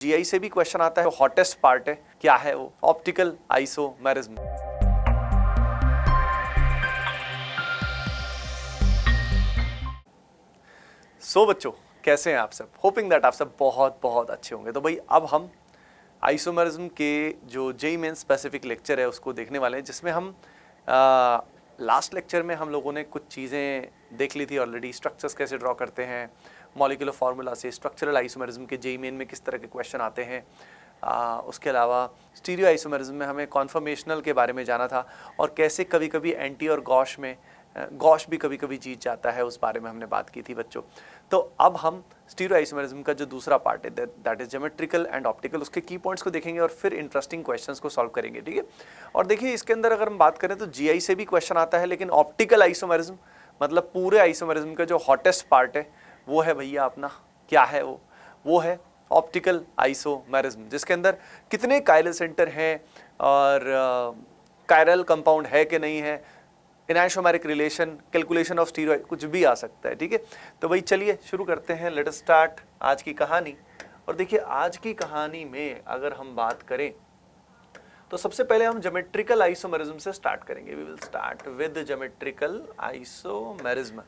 GI से भी question आता है, हॉटेस्ट पार्ट है, क्या है वो? Optical isomerism. सो बच्चों, कैसे हैं आप सब? होपिंग दैट आप सब बहुत बहुत अच्छे होंगे। तो भाई अब हम आइसोमेरिज्म के जो जेईई मेन स्पेसिफिक लेक्चर है उसको देखने वाले हैं, जिसमें हम लास्ट लेक्चर में हम लोगों ने कुछ चीज़ें देख ली थी ऑलरेडी। स्ट्रक्चर्स कैसे ड्रॉ करते हैं, मॉलिक्यूलर फार्मूला से स्ट्रक्चरल आइसोमेरिज्म के जेईई मेन में किस तरह के क्वेश्चन आते हैं। उसके अलावा स्टीरियो आइसोमेरिज्म में हमें कॉन्फर्मेशनल के बारे में जाना था और कैसे कभी कभी एंटी और गॉश में गॉश भी कभी कभी जीत जाता है, उस बारे में हमने बात की थी बच्चों। तो अब हम स्टीरियो आइसोमेरिज्म का जो दूसरा पार्ट है that is geometrical and optical, उसके की पॉइंट्स को देखेंगे और फिर इंटरेस्टिंग क्वेश्चंस को सॉल्व करेंगे, ठीक है। और देखिए इसके अंदर अगर हम बात करें तो जीआई से भी क्वेश्चन आता है, लेकिन ऑप्टिकल आइसोमेरिज्म मतलब पूरे आइसोमेरिज्म का जो हॉटेस्ट पार्ट है वो है भैया अपना, क्या है वो है ऑप्टिकल आइसोमेरिज्म, जिसके अंदर कितने कायरल सेंटर हैं और कायरल कंपाउंड है कि नहीं है, एनाइसोमेरिक रिलेशन, कैलकुलेशन ऑफ स्टीरियो, कुछ भी आ सकता है, ठीक है। तो भाई चलिए शुरू करते हैं, लेट अस स्टार्ट आज की कहानी। और देखिए आज की कहानी में अगर हम बात करें तो सबसे पहले हम ज्योमेट्रिकल आइसोमेरिज्म से स्टार्ट करेंगे। We will start with geometrical isomerism.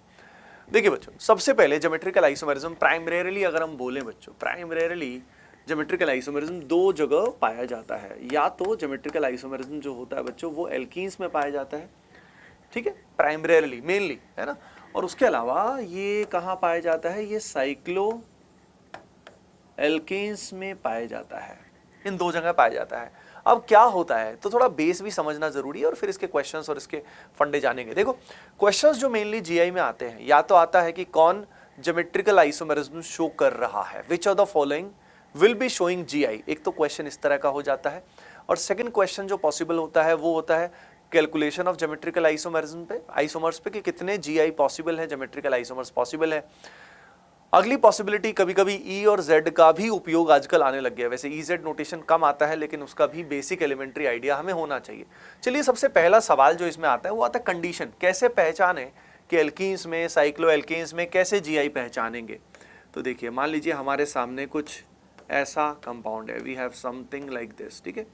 देखिए बच्चों, सबसे पहले ज्योमेट्रिकल आइसोमेरिज्म प्राइमरीली अगर हम बोलें बच्चों, प्राइमरीली ज्योमेट्रिकल आइसोमेरिज्म दो जगह पाया जाता है। या तो ज्योमेट्रिकल आइसोमेरिज्म जो होता है बच्चों वो एल्कीन्स में पाया जाता है, ठीक है, प्राइमरीली मेनली, है ना। और उसके अलावा ये कहाँ पाया जाता है, ये साइक्लो एल्केन्स में पाया जाता है, इन दो जगह पाया जाता है। अब क्या होता है तो थोड़ा बेस भी समझना जरूरी है और फिर इसके क्वेश्चंस और इसके फंडे जानेंगे। देखो क्वेश्चंस जो मेनली जीआई में आते हैं, या तो आता है कि कौन ज्योमेट्रिकल आइसोमेरिज्म शो कर रहा है, which of the following will be showing GI, एक तो क्वेश्चन इस तरह का हो जाता है। और सेकंड क्वेश्चन जो पॉसिबल होता है वो होता है कैलकुलेशन ऑफ ज्योमेट्रिकल आइसोमेरिज्म पे, आइसोमर्स पे, कि कितने जीआई पॉसिबल है, ज्योमेट्रिकल आइसोमर्स पॉसिबल है। अगली पॉसिबिलिटी कभी कभी ई और जेड का भी उपयोग आजकल आने लग गया है। वैसे ई जेड नोटेशन कम आता है, लेकिन उसका भी बेसिक एलिमेंट्री आइडिया हमें होना चाहिए। चलिए सबसे पहला सवाल जो इसमें आता है वो आता है कंडीशन, कैसे पहचाने कि एल्कीन्स में, साइक्लो एल्केन्स में कैसे जीआई पहचानेंगे। तो देखिए मान लीजिए हमारे सामने कुछ ऐसा कंपाउंड है, we have something like this, ठीक है,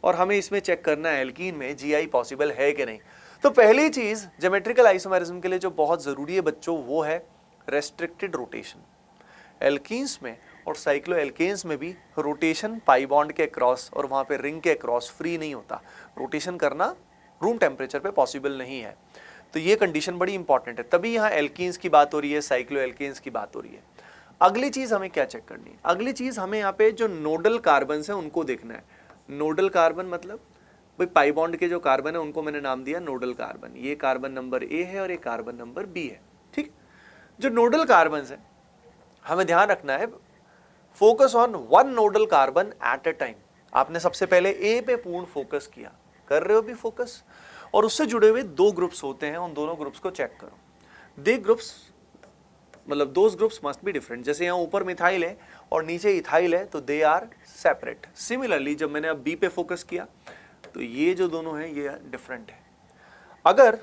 और हमें इसमें चेक करना है एल्कीन में जीआई पॉसिबल है कि नहीं। तो पहली चीज ज्योमेट्रिकल आइसोमेरिज्म के लिए जो बहुत जरूरी है बच्चों वो है रेस्ट्रिक्टेड रोटेशन। एल्कीन्स में और साइक्लो एल्केन्स में भी रोटेशन पाई बॉन्ड के अक्रॉस और वहां पे रिंग के अक्रॉस फ्री नहीं होता, रोटेशन करना रूम टेम्परेचर पे पॉसिबल नहीं है। तो ये कंडीशन बड़ी इंपॉर्टेंट है, तभी यहाँ एल्कीन्स की बात हो रही है, साइक्लो एल्केन्स की बात हो रही है। अगली चीज हमें क्या चेक करनी है, अगली चीज हमें यहाँ पे जो नोडल कार्बन है उनको देखना है। नोडल कार्बन मतलब भाई पाई बॉन्ड के जो कार्बन है उनको मैंने नाम दिया नोडल कार्बन। ये कार्बन नंबर ए है और ये कार्बन नंबर बी है, ठीक। जो नोडल कार्बन है हमें ध्यान रखना है, focus on one nodal carbon at a time. आपने सबसे पहले ए पे पूर्ण फोकस किया, कर रहे हो भी फोकस, और उससे जुड़े हुए दो ग्रुप्स होते हैं, उन दोनों ग्रुप्स को चेक करो। दे ग्रुप्स मतलब those groups must be different. जैसे यहाँ ऊपर मिथाइल है और नीचे इथाइल है तो दे आर सेपरेट। सिमिलरली जब मैंने अब बी पे फोकस किया तो ये जो दोनों हैं ये डिफरेंट है। अगर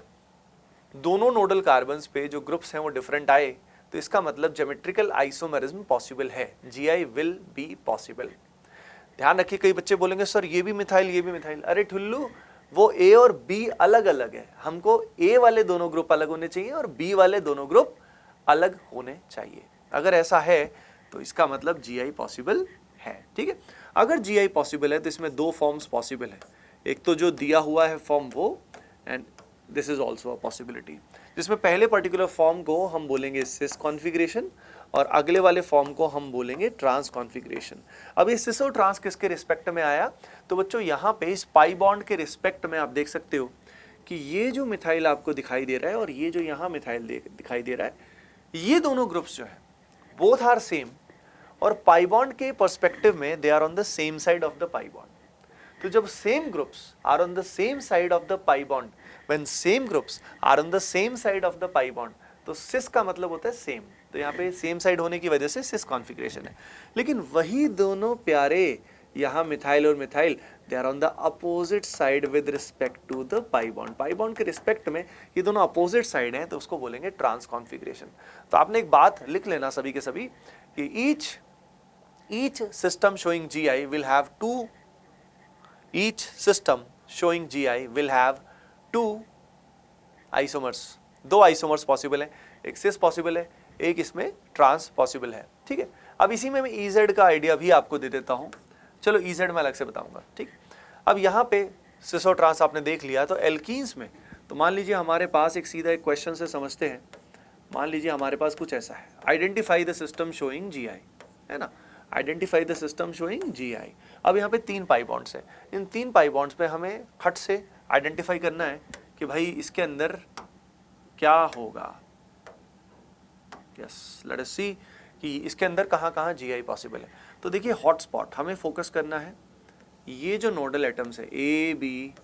दोनों नोडल कार्बन्स पे जो ग्रुप्स हैं वो डिफरेंट आए तो इसका मतलब ज्योमेट्रिकल आइसोमेरिज्म पॉसिबल है, जीआई विल बी पॉसिबल। ध्यान रखिए, कई बच्चे बोलेंगे सर ये भी मिथाइल ये भी मिथाइल। अरे ठुल्लू, वो ए और बी अलग अलग है, हमको ए वाले दोनों ग्रुप अलग होने चाहिए और बी वाले दोनों ग्रुप अलग होने चाहिए। अगर ऐसा है तो इसका मतलब जीआई पॉसिबल है, ठीक है। अगर जीआई पॉसिबल है तो इसमें दो फॉर्म्स पॉसिबल है, एक तो जो दिया हुआ है फॉर्म वो, and this is also a possibility, जिसमें पहले पर्टिकुलर फॉर्म को हम बोलेंगे सिस कॉन्फ़िगरेशन और अगले वाले फॉर्म को हम बोलेंगे ट्रांस कॉन्फ़िगरेशन। अब ये सिस और ट्रांस किसके रिस्पेक्ट में आया, तो बच्चों यहाँ पे इस पाई बॉन्ड के रिस्पेक्ट में आप देख सकते हो कि ये जो मिथाइल आपको दिखाई दे रहा है और ये जो यहाँ मिथाइल दिखाई दे रहा है, ये दोनों ग्रुप्स जो है बोथ आर सेम, और पाई बॉन्ड के पर्सपेक्टिव में they are on the same side of the pi bond. तो जब same groups are on the same side of the pi bond, when same groups are on the same side of the pi bond, तो cis का मतलब होता है same. तो यहाँ पे सेम साइड होने की वजह से सिस कॉन्फ़िगरेशन है। लेकिन वही दोनों प्यारे यहाँ मिथाइल और methyl they are on the opposite side with respect to the pi bond. Pi bond के रिस्पेक्ट में ये दोनों अपोजिट साइड हैं तो उसको बोलेंगे ट्रांस कॉन्फ़िगरेशन। तो आपने एक बात लिख लेना सभी के सभी कि each each system showing GI will have each system showing GI will have two isomers, दो आइसोमर्स पॉसिबल है, एक सिस पॉसिबल है, एक इसमें ट्रांस पॉसिबल है। ठीक है, अब इसी में मैं EZ का आइडिया भी आपको दे देता हूं। चलो EZ मैं अलग से बताऊंगा। ठीक, अब यहाँ पे सिस और ट्रांस आपने देख लिया, तो एल्कीन्स में तो मान लीजिए हमारे पास एक सीधा एक क्वेश्चन से समझते हैं। मान लीजिए हमारे पास कुछ ऐसा है, identify the system showing GI, है ना, identify the system showing GI। अब यहाँ पे 3 पाई बॉन्ड्स हैं, इन 3 पाई बॉन्ड्स पे हमें हट से आइडेंटिफाई करना है कि भाई इसके अंदर क्या होगा। यस, लेट अस सी कि इसके अंदर कहाँ कहाँ GI पॉसिबल है। तो देखिए हॉटस्पॉट हमें फोकस करना है, ये जो नोडल एटम्स है ABCDEF,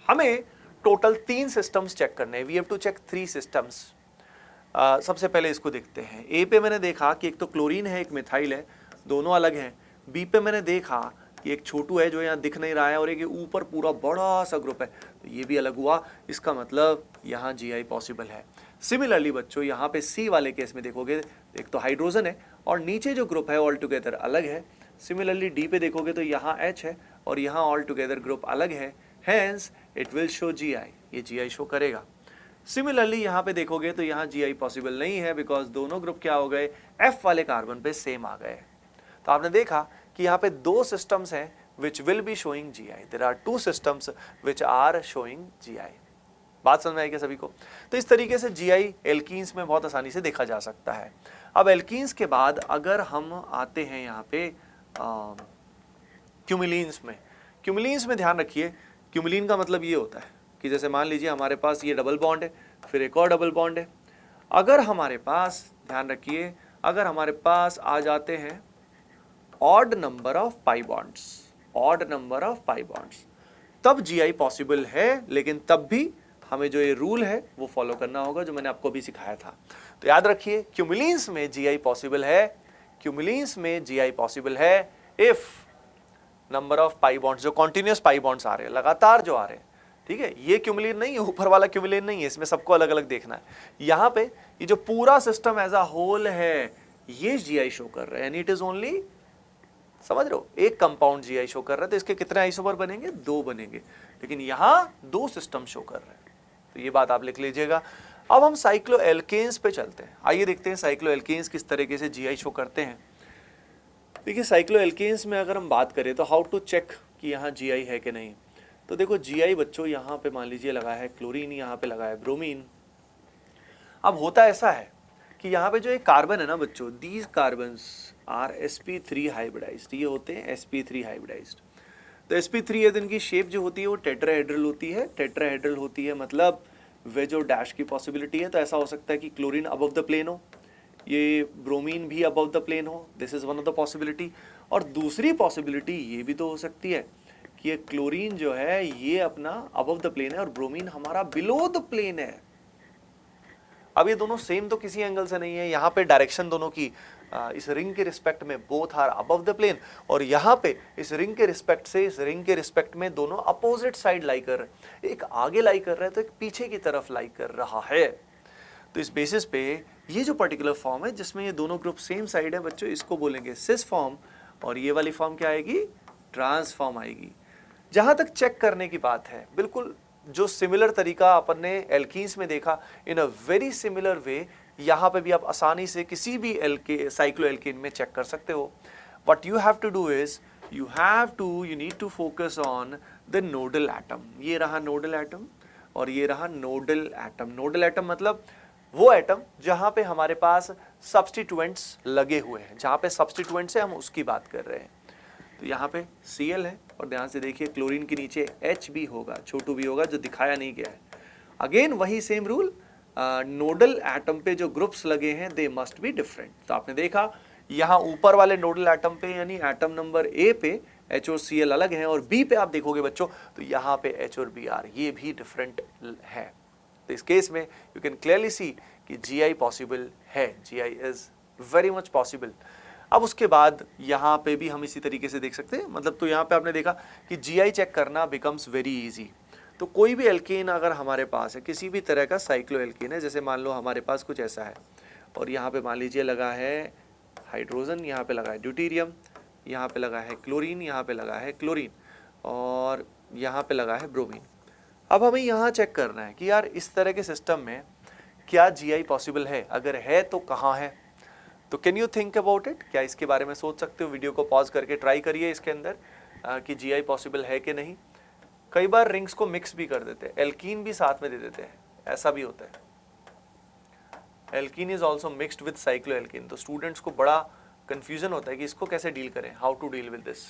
हमें टोटल 3 सिस्टम्स चेक करने हैं। We have to check 3 systems. सबसे पहले इसको देखते हैं। ए पे मैंने देखा कि एक तो क्लोरीन है, एक मिथाइल है, दोनों अलग हैं। बी पे मैंने देखा कि एक छोटू है जो यहाँ दिख नहीं रहा है, और एक ऊपर पूरा बड़ा सा ग्रुप है, तो ये भी अलग हुआ। इसका मतलब यहाँ GI पॉसिबल है। सिमिलरली बच्चों यहाँ पे सी वाले केस में देखोगे, एक तो हाइड्रोजन है और नीचे जो ग्रुप है ऑल टुगेदर अलग है। सिमिलरली डी पे देखोगे तो यहाँ H है और यहाँ ऑल टुगेदर ग्रुप अलग है, hence it will show GI, ये GI शो करेगा। सिमिलरली यहाँ पे देखोगे तो यहाँ GI पॉसिबल नहीं है, बिकॉज दोनों ग्रुप क्या हो गए, F वाले कार्बन पे सेम आ गए। तो आपने देखा कि यहाँ पे 2 सिस्टम्स हैं which will be showing GI, there are 2 systems which are showing GI। बात समझ में आई क्या सभी को? तो इस तरीके से GI एल्कीन्स में बहुत आसानी से देखा जा सकता है। अब एल्कीन्स के बाद अगर हम आते हैं यहाँ पे क्यूमिलीन्स में, क्यूमिलीन्स में ध्यान रखिए, क्यूमिलीन का मतलब ये होता है कि जैसे मान लीजिए हमारे पास ये डबल बॉन्ड है, फिर एक और डबल बॉन्ड है। अगर हमारे पास, ध्यान रखिए, अगर हमारे पास आ जाते हैं odd number of pi bonds, odd number of pi bonds, तब GI पॉसिबल है, लेकिन तब भी हमें जो ये रूल है वो फॉलो करना होगा जो मैंने आपको अभी सिखाया था। तो याद रखिए क्यूमिलीन्स में GI पॉसिबल है, क्यूमिलीन्स में GI पॉसिबल है if number of pi bonds, जो कॉन्टिन्यूस पाई बॉन्ड्स आ रहे हैं, लगातार जो आ रहे हैं, ठीक है, ये क्यूमिलीन नहीं है, ऊपर वाला क्यूमिलीन नहीं है, इसमें सबको अलग अलग देखना है। यहाँ पे ये जो पूरा सिस्टम एज अ होल है, ये GI शो कर रहा है, यानी इट इज ओनली, समझ रहे हो, एक कंपाउंड GI शो कर रहा है। तो इसके कितने आइसोमर बनेंगे? 2 बनेंगे, लेकिन यहाँ 2 सिस्टम शो कर रहे हैं। तो ये बात आप लिख लीजिएगा। अब हम साइक्लोएल्केन्स पे चलते हैं। आइए देखते हैं साइक्लोएल्केन्स किस तरीके से GI शो करते हैं। देखिए साइक्लोएल्केन्स में अगर हम बात करें तो हाउ टू चेक कि यहाँ GI है कि नहीं। तो देखो GI बच्चों यहाँ पे मान लीजिए लगा है क्लोरीन, यहाँ पे लगा है ब्रोमीन। अब होता ऐसा है कि यहाँ पे जो एक कार्बन है ना बच्चों, these carbons are sp3 hybridised, ये होते हैं sp3 हाइब्रिडाइज्ड। तो sp3 है तो इनकी शेप जो होती है वो टेट्राहेड्रल होती है। टेट्राहेड्रल होती है मतलब वेज और डैश की पॉसिबिलिटी है। तो ऐसा हो सकता है कि क्लोरीन अबव द प्लेन हो, ये ब्रोमीन भी अबव द प्लेन हो, this is one of the possibility. और दूसरी पॉसिबिलिटी ये भी तो हो सकती है कि ये क्लोरीन जो है ये अपना अबव द प्लेन है और ब्रोमीन हमारा बिलो द प्लेन है। अब ये दोनों सेम तो किसी एंगल से नहीं है, यहाँ पे डायरेक्शन दोनों की इस रिंग के रिस्पेक्ट में both are above the plane, और यहाँ पे इस रिंग के रिस्पेक्ट से इस रिंग के रिस्पेक्ट में दोनों अपोजिट साइड लाई कर रहे हैं। एक आगे लाई कर रहा है तो एक पीछे की तरफ लाई कर रहा है। तो इस बेसिस पे ये जो पर्टिकुलर फॉर्म है जिसमें ये दोनों ग्रुप सेम साइड है बच्चों, इसको बोलेंगे सिस फॉर्म, और ये वाली फॉर्म क्या आएगी? ट्रांस फॉर्म आएगी। जहां तक चेक करने की बात है, बिल्कुल जो सिमिलर तरीका अपन ने एल्कीन्स में देखा, इन अ वेरी सिमिलर वे यहाँ पे भी आप आसानी से किसी भी साइक्लोएल्केन में चेक कर सकते हो। What you have to do is you need to focus on the nodal atom. ये रहा नोडल एटम और ये रहा नोडल एटम। नोडल एटम मतलब वो एटम जहाँ पे हमारे पास सब्स्टिट्यूएंट्स लगे हुए हैं, जहाँ पे सब्स्टिट्यूएंट्स है हम उसकी बात कर रहे हैं। तो यहाँ पे Cl है और ध्यान से देखिए क्लोरीन के नीचे H भी होगा, छोटू भी होगा, जो दिखाया नहीं गया है। अगेन वही सेम रूल, नोडल एटम पे जो ग्रुप्स लगे हैं दे मस्ट बी डिफरेंट। तो आपने देखा यहाँ ऊपर वाले नोडल एटम पे यानी एटम नंबर A पे H और Cl अलग हैं, और B पे आप देखोगे बच्चों तो यहाँ पे H और Br ये भी डिफरेंट है। तो इस केस में यू कैन क्लियरली सी कि GI पॉसिबल है, GI is very much possible. अब उसके बाद यहाँ पे भी हम इसी तरीके से देख सकते हैं, मतलब तो यहाँ पे आपने देखा कि GI चेक करना बिकम्स वेरी इजी। तो कोई भी एल्केन अगर हमारे पास है, किसी भी तरह का साइक्लो एल्केन है, जैसे मान लो हमारे पास कुछ ऐसा है और यहाँ पे मान लीजिए लगा है हाइड्रोजन, यहाँ पे लगा है ड्यूटेरियम, यहाँ पे लगा है क्लोरीन, यहाँ पे लगा है क्लोरीन और यहाँ पे लगा है ब्रोमीन। अब हमें यहाँ चेक करना है कि यार इस तरह के सिस्टम में क्या जीआई पॉसिबल है, अगर है तो कहाँ है। तो can you think about it, क्या इसके बारे में सोच सकते हो? वीडियो को पॉज करके ट्राई करिए इसके अंदर कि जीआई पॉसिबल है कि नहीं। कई बार रिंग्स को मिक्स भी कर देते हैं, एल्कीन भी साथ में दे देते हैं, ऐसा भी होता है। Alkene is also mixed with cycloalkene. तो स्टूडेंट्स को बड़ा कंफ्यूजन होता है कि इसको कैसे डील करें, how to deal with this.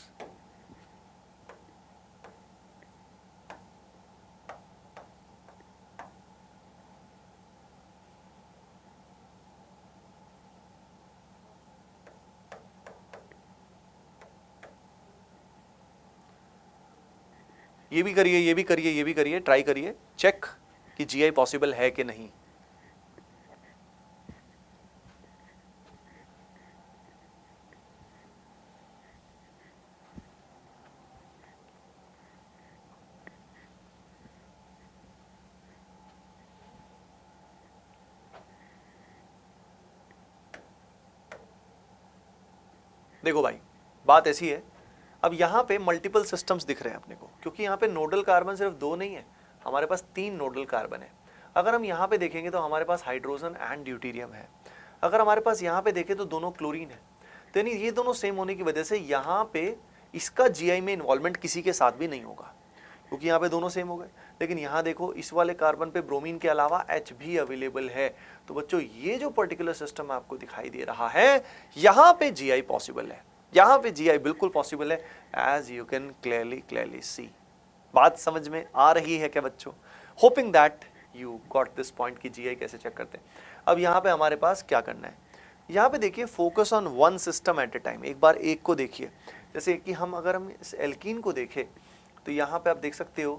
ये भी करिए, ये भी करिए, ये भी करिए, ट्राई करिए, चेक कि जीआई पॉसिबल है कि नहीं। देखो भाई, बात ऐसी है, अब यहाँ पे मल्टीपल सिस्टम्स दिख रहे हैं अपने को, क्योंकि यहाँ पे नोडल कार्बन सिर्फ 2 नहीं है, हमारे पास 3 नोडल कार्बन है। अगर हम यहाँ पे देखेंगे तो हमारे पास हाइड्रोजन एंड ड्यूटेरियम है। अगर हमारे पास यहाँ पे देखें तो दोनों क्लोरीन है। तो यानी ये दोनों सेम होने की वजह से यहाँ पे इसका जीआई में इन्वॉल्वमेंट किसी के साथ भी नहीं होगा, क्योंकि यहाँ पे दोनों सेम हो गए। लेकिन यहाँ देखो, इस वाले कार्बन पे ब्रोमीन के अलावा H भी अवेलेबल है। तो बच्चों, ये जो पर्टिकुलर सिस्टम आपको दिखाई दे रहा है, यहाँ पे जीआई पॉसिबल है, यहाँ पे जीआई बिल्कुल पॉसिबल है, as you can clearly see. बात समझ में आ रही है क्या बच्चों? Hoping that you got this point कि जीआई कैसे चेक करते हैं। अब यहाँ पे हमारे पास क्या करना है, यहाँ पे देखिए, focus on one system eight A time. एक बार एक को देखिए, जैसे कि अगर हम इस एल्कीन को देखें तो यहाँ पे आप देख सकते हो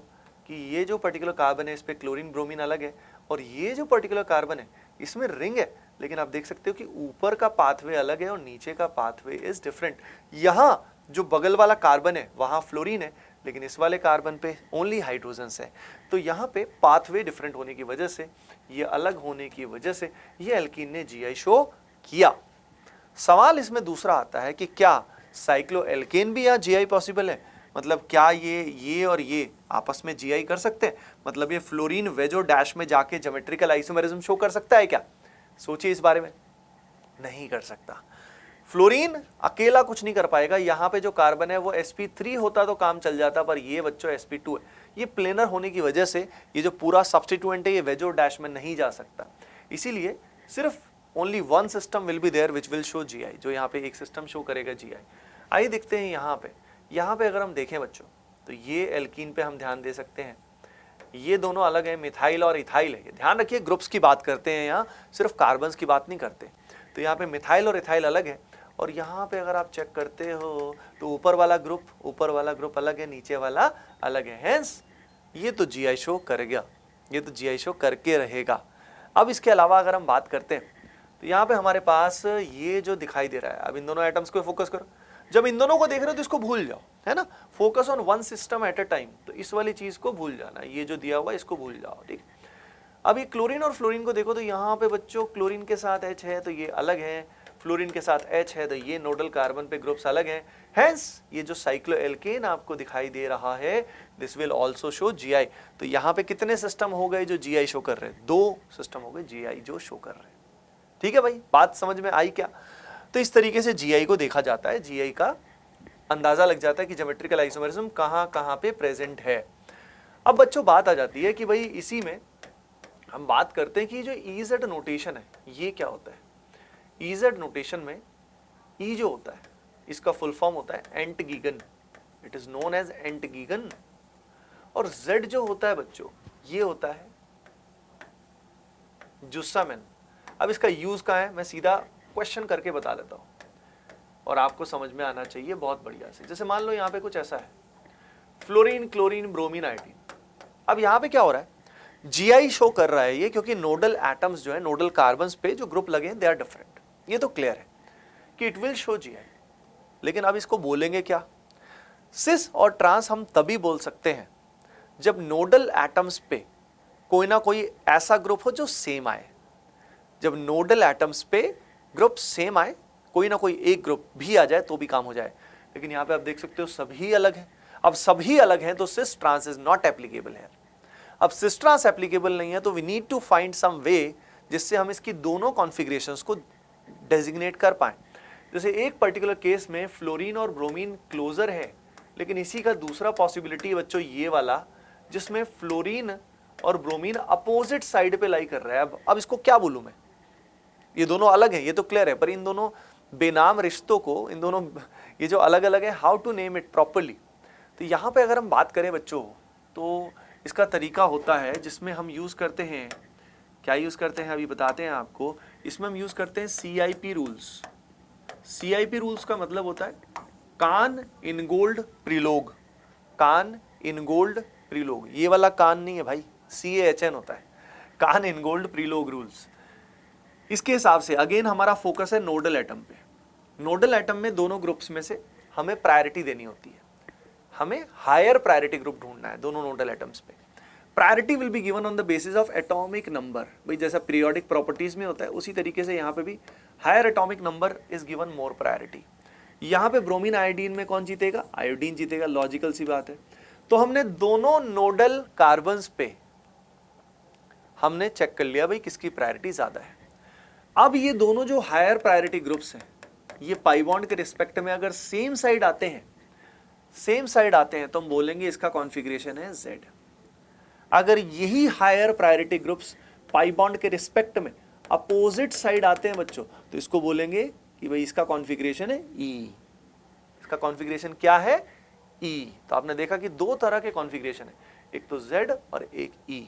कि ये जो पर्टिकुलर कार्बन है इस पे क्लोरीन ब्रोमीन अलग है, और ये जो पर्टिकुलर कार्बन है इसमें रिंग है, लेकिन आप देख सकते हो कि ऊपर का पाथवे अलग है और नीचे का पाथवे इज डिफरेंट। यहाँ जो बगल वाला कार्बन है वहाँ फ्लोरीन है, लेकिन इस वाले कार्बन पे ओनली हाइड्रोजन्स है। तो यहाँ पे पाथवे डिफरेंट होने की वजह से, ये अलग होने की वजह से ये एल्कीन ने जीआई शो किया। सवाल इसमें दूसरा आता है कि क्या साइक्लोएल्केन भी यहाँ जीआई पॉसिबल है? मतलब क्या ये और ये आपस में जीआई कर सकते हैं? मतलब ये फ्लोरीन वेजो डैश में जाके ज्योमेट्रिकल आइसोमेरिज्म शो कर सकता है क्या? सोचिए इस बारे में। नहीं कर सकता। फ्लोरीन अकेला कुछ नहीं कर पाएगा। यहाँ पे जो कार्बन है वो sp3 होता तो काम चल जाता, पर ये बच्चों sp2 है। ये प्लेनर होने की वजह से ये जो पूरा सब्स्टिट्यूएंट है ये वेजो डैश में नहीं जा सकता। इसीलिए सिर्फ only one system will be there which will show GI, जो यहाँ पे एक सिस्टम शो करेगा जीआई। आइए देखते हैं यहाँ पे अगर हम देखें बच्चों तो ये एल्कीन पे हम ध्यान दे सकते हैं। ये दोनों अलग है, मिथाइल और इथाइल है। ध्यान रखिए, ग्रुप्स की बात करते हैं यहाँ, सिर्फ कार्बन्स की बात नहीं करते। तो यहाँ पे मिथाइल और इथाइल अलग है, और यहाँ पे अगर आप चेक करते हो तो ऊपर वाला ग्रुप अलग है, नीचे वाला अलग है। हेंस ये तो जीआई शो करेगा, ये तो जीआई शो करके रहेगा। अब इसके अलावा अगर हम बात करते हैं तो यहाँ पे हमारे पास ये जो दिखाई दे रहा है, अब इन दोनों एटम्स को फोकस करो। जब इन दोनों को देख रहे हो तो इसको भूल जाओ, है ना, focus on one system at a time. तो इस वाली चीज को भूल जाना, ये जो दिया हुआ इसको भूल जाओ, ठीक। अब ये क्लोरीन और फ्लोरीन को देखो तो यहाँ पे बच्चों क्लोरीन के साथ H है तो ये अलग है, फ्लोरीन के साथ H है तो ये नोडल कार्बन पे ग्रुप्स अलग हैं। हेंस ये जो साइक्लोएल्केन आपको दिखाई दे रहा है, this will also show GI. तो यहाँ पे कितने सिस्टम हो गए जो जीआई शो कर रहे हैं? 2 सिस्टम हो गए जीआई जो शो कर रहे हैं। ठीक है भाई, बात समझ में आई क्या? तो इस तरीके से जीआई को देखा जाता है, जीआई का अंदाजा लग जाता है कि ज्योमेट्रिकल आइसोमेरिज्म कहाँ कहाँ पे प्रेजेंट है। अब बच्चों बात आ जाती है कि भाई इसी में हम बात करते हैं कि जो ईजेड नोटेशन है ये क्या होता है। ईजेड नोटेशन में ई जो होता है इसका फुल फॉर्म होता है एंटगीगन, इट इज नोन एज एंटगीगन। और जेड जो होता है बच्चों ये होता है जुस्सामेन। अब इसका यूज कहाँ है मैं सीधा क्वेश्चन करके बता देता हूं और आपको समझ में आना चाहिए बहुत बढ़िया से। जैसे मान लो यहाँ पे कुछ ऐसा है, फ्लोरीन क्लोरीन ब्रोमीन आयोडीन। अब यहाँ पे क्या हो रहा है, जीआई शो कर रहा है ये, क्योंकि नोडल एटम्स जो है, नोडल कार्बन्स पे जो ग्रुप लगे हैं दे आर डिफरेंट। ये तो क्लियर है कि इट विल शो जीआई। लेकिन अब इसको बोलेंगे क्या? सिस और ट्रांस हम तभी बोल सकते हैं जब नोडल एटम्स पे कोई ना कोई ऐसा ग्रुप हो जो सेम आए। जब नोडल एटम्स पे ग्रुप सेम आए, कोई ना कोई एक ग्रुप भी आ जाए तो भी काम हो जाए। लेकिन यहाँ पे आप देख सकते हो सभी अलग हैं। अब सभी अलग हैं तो cis trans is not applicable है। अब सिस ट्रांस एप्लीकेबल नहीं है तो we need to find some way जिससे हम इसकी दोनों कॉन्फ़िगरेशंस को डेजिग्नेट कर पाएं। जैसे एक पर्टिकुलर केस में फ्लोरीन और ब्रोमीन क्लोजर है, लेकिन इसी का दूसरा पॉसिबिलिटी है बच्चों ये वाला, जिसमें फ्लोरीन और ब्रोमीन अपोजिट साइड पे लाई कर रहा है। अब इसको क्या बोलूं मैं, ये दोनों अलग हैं, ये तो क्लियर है, पर इन दोनों बेनाम रिश्तों को, इन दोनों ये जो अलग अलग है, how to name it properly. तो यहाँ पे अगर हम बात करें बच्चों तो इसका तरीका होता है जिसमें हम यूज़ करते हैं, क्या यूज़ करते हैं अभी बताते हैं आपको। इसमें हम यूज़ करते हैं CIP रूल्स। CIP रूल्स का मतलब होता है कान in gold प्रीलोग, can't in gold प्रीलोग। ये वाला कान नहीं है भाई, CAHN होता है, कान इन गोल्ड प्रीलोग रूल्स। इसके हिसाब से अगेन हमारा फोकस है नोडल एटम पे। नोडल एटम में दोनों ग्रुप्स में से हमें प्रायोरिटी देनी होती है, हमें हायर प्रायोरिटी ग्रुप ढूंढना है दोनों नोडल एटम्स पे। Priority will be given on the basis of atomic number. भाई जैसा पीरियोडिक प्रॉपर्टीज में होता है उसी तरीके से यहाँ पे भी higher atomic number is given more priority. यहाँ पे ब्रोमीन आयोडीन में कौन जीतेगा, आयोडीन जीतेगा, लॉजिकल सी बात है। तो हमने दोनों नोडल कार्बन्स पे हमने चेक कर लिया भाई किसकी प्रायोरिटी ज्यादा है। अब ये दोनों जो हायर प्रायोरिटी ग्रुप्स हैं, ये पाई बॉन्ड के रिस्पेक्ट में अगर सेम साइड आते हैं, सेम साइड आते हैं तो हम बोलेंगे इसका कॉन्फ़िगरेशन है Z। अगर यही higher priority groups pi bond के रिस्पेक्ट में अपोजिट साइड आते हैं बच्चों, तो इसको बोलेंगे कि भाई इसका कॉन्फ़िगरेशन है E। इसका कॉन्फ़िगरेशन क्या है, E। तो आपने देखा कि दो तरह के कॉन्फ़िगरेशन है, एक तो Z और एक E।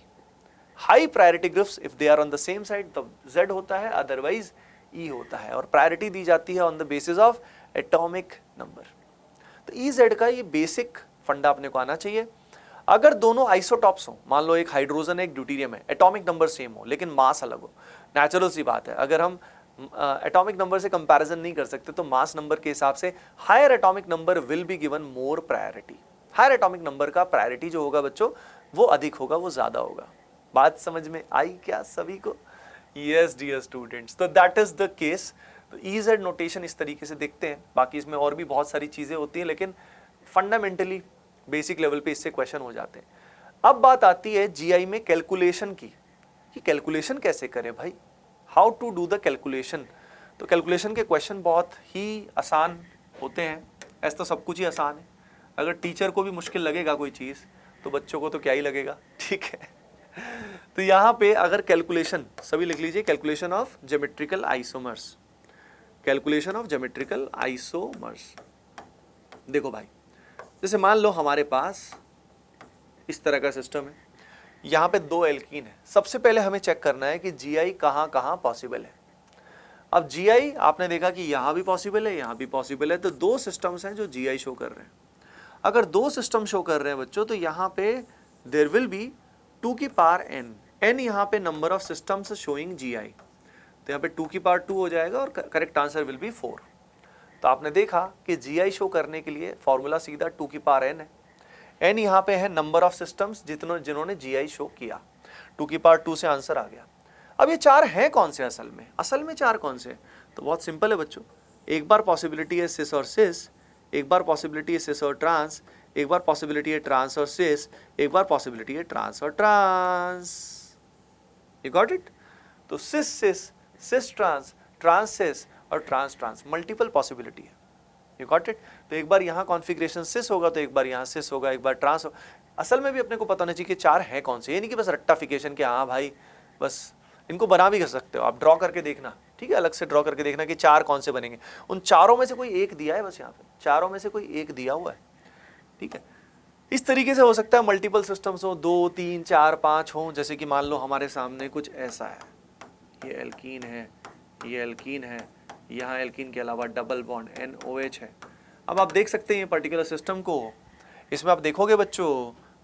High priority groups if they are on the same side तो Z होता है, अदरवाइज E होता है, और प्रायोरिटी दी जाती है on the basis of atomic number. तो EZ का ये बेसिक फंडा अपने को आना चाहिए। अगर दोनों आइसोटॉप्स हो, मान लो एक हाइड्रोजन है एक ड्यूटेरियम है, एटॉमिक नंबर सेम हो लेकिन मास अलग हो, नेचुरल सी बात है, अगर हम एटॉमिक नंबर से कंपैरिजन नहीं कर सकते तो मास नंबर के हिसाब से higher atomic number will be given more priority. Higher atomic number का प्रायोरिटी जो होगा बच्चों वो अधिक होगा, वो ज्यादा होगा। बात समझ में आई क्या सभी को? यस डियर स्टूडेंट्स, तो दैट इज द केस। तो EZ नोटेशन इस तरीके से देखते हैं, बाकी इसमें और भी बहुत सारी चीजें होती हैं, लेकिन फंडामेंटली बेसिक लेवल पे इससे क्वेश्चन हो जाते हैं। अब बात आती है GI में कैलकुलेशन की, कि कैलकुलेशन कैसे करें भाई, how to do the calculation. तो कैलकुलेशन के क्वेश्चन बहुत ही आसान होते हैं, ऐसा तो सब कुछ ही आसान है। अगर टीचर को भी मुश्किल लगेगा कोई चीज़ तो बच्चों को तो क्या ही लगेगा, ठीक है। तो यहाँ पे अगर कैलकुलेशन, सभी लिख लीजिए, calculation of geometrical isomers, calculation of geometrical isomers. देखो भाई, जैसे मान लो हमारे पास इस तरह का सिस्टम है, यहाँ पे दो एल्कीन है। सबसे पहले हमें चेक करना है कि GI कहाँ कहाँ पॉसिबल है। अब GI आपने देखा कि यहाँ भी पॉसिबल है, यहाँ भी पॉसिबल है, तो दो सिस्टम्स हैं जो GI शो कर रहे हैं। अगर दो सिस्टम शो कर रहे हैं बच्चों तो यहाँ पे देयर विल बी 2 की पावर n, n यहाँ पे number of systems showing GI, तो यहाँ पे 2 की पावर 2 हो जाएगा और करेक्ट आंसर विल बी 4। तो आपने देखा कि GI शो करने के लिए फॉर्मूला सीधा 2 की पावर n है। n यहाँ पे है नंबर ऑफ सिस्टम्स जिन्होंने GI शो किया, 2 की पावर 2 से आंसर आ गया। अब ये चार हैं कौन से असल में चार कौन से? तो बहुत सिंपल है बच्चों, एक बार पॉसिबिलिटी है सिस और सिस, एक बार पॉसिबिलिटी है सिस और ट्रांस, एक बार पॉसिबिलिटी है ट्रांस और सिस, एक बार पॉसिबिलिटी है ट्रांस और ट्रांस। You got it? तो सिस सिस, सिस ट्रांस, ट्रांस सिस और ट्रांस ट्रांस, मल्टीपल पॉसिबिलिटी है। You got it? तो एक बार यहाँ कॉन्फ़िगरेशन सिस होगा तो एक बार यहाँ सिस होगा, एक बार ट्रांस होगा। असल में भी अपने को पता होना चाहिए कि चार हैं कौन से, ये नहीं कि बस रट्टाफिकेशन के हाँ भाई बस। इनको बना भी कर सकते हो आप, ड्रॉ करके देखना, ठीक है, अलग से ड्रॉ करके देखना कि चार कौन से बनेंगे। उन चारों में से कोई एक दिया है, बस यहाँ पे चारों में से कोई एक दिया हुआ है, ठीक है। इस तरीके से हो सकता है मल्टीपल सिस्टम्स हो, 2 3 4 5 हो। जैसे कि मान लो हमारे सामने कुछ ऐसा है, ये एल्कीन है, ये एल्कीन है, यहाँ एल्कीन के अलावा डबल बॉन्ड NOH है। अब आप देख सकते हैं ये पर्टिकुलर सिस्टम को, इसमें आप देखोगे बच्चों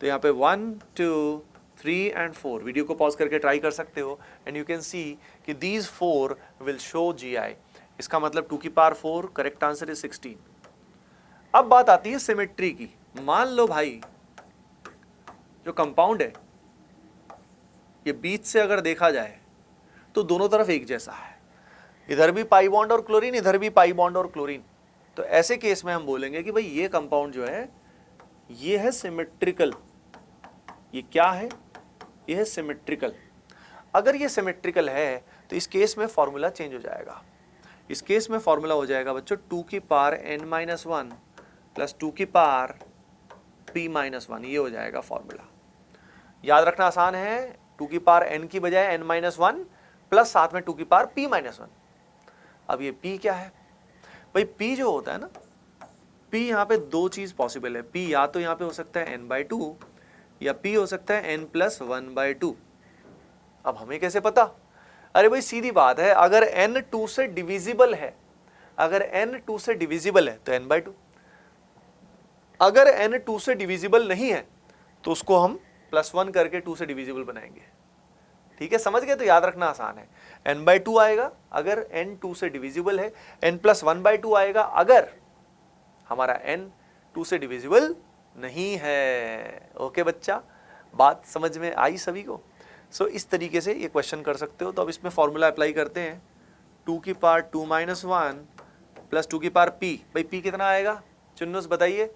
तो यहाँ पे 1 2 3 and 4, वीडियो को पॉज करके ट्राई कर सकते हो, एंड यू कैन सी कि दीज 4 विल शो GI। इसका मतलब 2 की पावर 4, करेक्ट आंसर इज 16। अब बात आती है सिमेट्री की। मान लो भाई जो कंपाउंड है ये बीच से अगर देखा जाए तो दोनों तरफ एक जैसा है, इधर भी पाई बॉन्ड और क्लोरीन, इधर भी पाई बॉन्ड और क्लोरीन। तो ऐसे केस में हम बोलेंगे कि भाई ये कंपाउंड जो है ये है सिमेट्रिकल। ये क्या है? ये है सिमेट्रिकल। अगर ये सिमेट्रिकल है तो इस केस में फॉर्मूला चेंज हो जाएगा। इस केस में फॉर्मूला हो जाएगा बच्चों 2 की पावर n-1 प्लस 2 की पावर p-1, ये हो जाएगा फॉर्मूला। याद रखना आसान है, 2 की पावर n की बजाय n-1 प्लस साथ में 2 की पावर p-1। अब ये p क्या है भाई? p जो होता है ना, p यहाँ पे दो चीज पॉसिबल है। p या तो यहाँ पे हो सकता है n/2 या p हो सकता है n+1/2। अब हमें कैसे पता? अरे भाई सीधी बात है, अगर n 2 से डिविजिबल है, अगर n 2 से डिविजिबल है तो n/2, अगर n 2 से डिविजिबल नहीं है तो उसको हम +1 करके 2 से डिविजिबल बनाएंगे। ठीक है, समझ गए? तो याद रखना आसान है, n/2 आएगा अगर n 2 से डिविजिबल है, n+1/2 आएगा अगर हमारा n 2 से डिविजिबल नहीं है। ओके बच्चा, बात समझ में आई सभी को? सो इस तरीके से ये क्वेश्चन कर सकते हो। तो अब इसमें फॉर्मूला अप्लाई करते हैं, 2 की पावर 2-1 प्लस 2 की पावर p। भाई p कितना आएगा चुन्नुस बताइए?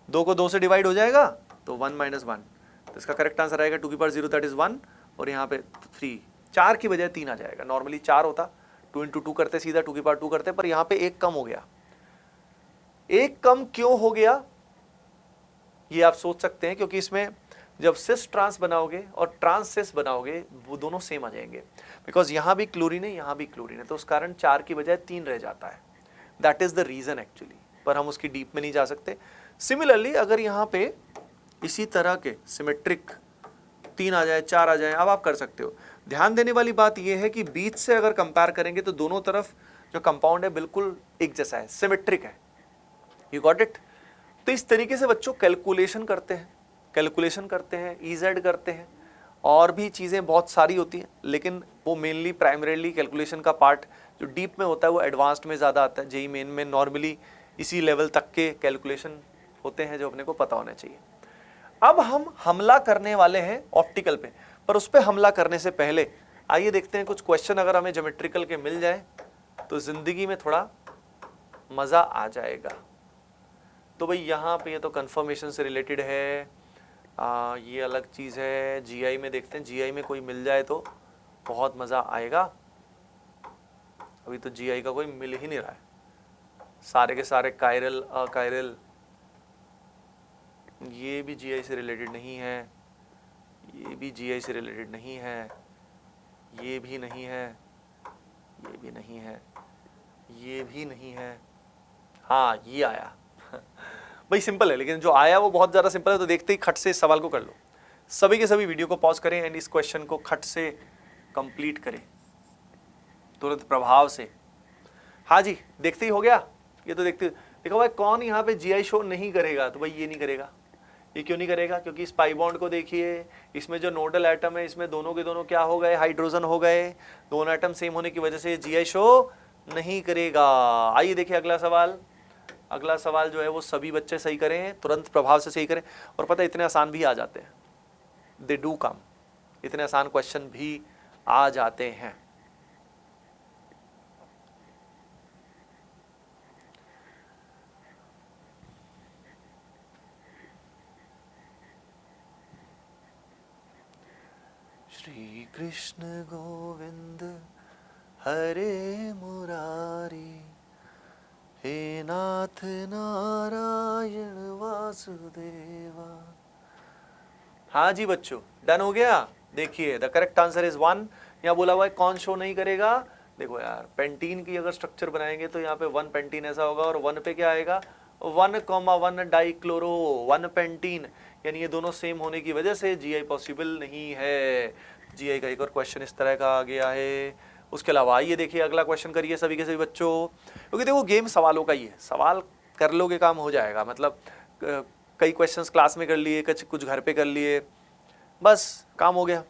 2 को 2 से डिवाइड हो जाएगा तो 1-1, तो इसका करेक्ट आंसर आएगा 2 की पावर 0 दैट इज 1, और यहाँ पे 3, 4 की बजाय 3 आ जाएगा। नॉर्मली 4 होता, 2 × 2 करते सीधा 2 की पावर 2 करते, पर यहाँ पे एक कम हो गया। एक कम क्यों हो गया ये आप सोच सकते हैं, क्योंकि इसमें जब सिस ट्रांस बनाओगे और ट्रांस सिस बनाओगे वो दोनों सेम आ जाएंगे, बिकॉज यहाँ भी क्लोरीन है यहाँ भी क्लोरीन है, तो उस कारण 4 की बजाय 3 रह जाता है। That is the reason actually, पर हम उसकी डीप में नहीं जा सकते। सिमिलरली अगर यहाँ पे इसी तरह के सिमेट्रिक 3 आ जाए 4 आ जाए, अब आप कर सकते हो। ध्यान देने वाली बात यह है कि बीच से अगर कंपेयर करेंगे तो दोनों तरफ जो कंपाउंड है बिल्कुल एक जैसा है, सिमेट्रिक है। You got it? तो इस तरीके से बच्चों कैलकुलेशन करते हैं, ईजेड करते हैं, और भी चीज़ें बहुत सारी होती हैं, लेकिन वो मेनली प्राइमरीली कैलकुलेशन का पार्ट जो डीप में होता है वो एडवांस्ड में ज़्यादा आता है। जेईई मेन में नॉर्मली इसी लेवल तक के कैलकुलेशन होते हैं जो अपने को पता होना चाहिए। अब हम हमला करने वाले हैं ऑप्टिकल पे, पर उस पर हमला करने से पहले आइए देखते हैं कुछ क्वेश्चन अगर हमें ज्योमेट्रिकल के मिल जाए तो ज़िंदगी में थोड़ा मज़ा आ जाएगा। तो भाई यहाँ पे ये तो कंफर्मेशन से रिलेटेड है, ये अलग चीज़ है। जीआई में देखते हैं, जीआई में कोई मिल जाए तो बहुत मज़ा आएगा। अभी तो जीआई का कोई मिल ही नहीं रहा है, सारे के सारे कायरल अकायरल, ये भी जीआई से रिलेटेड नहीं है, ये भी जीआई से रिलेटेड नहीं है, ये भी नहीं है, ये भी नहीं है, ये भी नहीं है। हाँ ये आया भाई सिंपल है, लेकिन जो आया वो बहुत ज़्यादा सिंपल है। तो देखते ही खट से इस सवाल को कर लो। सभी के सभी वीडियो को पॉज करें एंड इस क्वेश्चन को खट से कंप्लीट करें तुरंत प्रभाव से। हाँ जी, देखते ही हो गया। ये तो देखते देखो भाई, कौन यहाँ पे जीआई शो नहीं करेगा? तो भाई ये नहीं करेगा। ये क्यों नहीं करेगा? क्योंकि इस पाई बॉन्ड को देखिए, इसमें जो नोडल एटम है इसमें दोनों के दोनों क्या हो गए? हाइड्रोजन हो गए। दोनों एटम सेम होने की वजह से जीआई शो नहीं करेगा। आइए देखिए अगला सवाल। अगला सवाल जो है वो सभी बच्चे सही करें, तुरंत प्रभाव से सही करें। और पता है इतने आसान भी आ जाते हैं, दे डू कम, इतने आसान क्वेश्चन भी आ जाते हैं। श्री कृष्ण गोविंद हरे मुरारी, हे नाथ नारायण वासुदेवा। हाँ जी बच्चों, डन हो गया। देखिए द करेक्ट आंसर इज 1। यहाँ बोला हुआ है कौन शो नहीं करेगा? देखो यार, पेंटीन की अगर स्ट्रक्चर बनाएंगे तो यहाँ पे 1 पेंटीन ऐसा होगा, और 1 पे क्या आएगा? 1,1 डाइक्लोरो 1 पेंटीन, यानी ये दोनों सेम होने की वजह से जीआई पॉसिबल नहीं है। जीआई का एक और क्वेश्चन इस तरह का आ गया है। उसके अलावा आइए देखिए अगला क्वेश्चन करिए सभी के सभी बच्चों, क्योंकि देखो गेम सवालों का ही है, सवाल कर लोगे काम हो जाएगा। मतलब कई क्वेश्चंस क्लास में कर लिए, कुछ घर पे कर लिए, बस काम हो गया।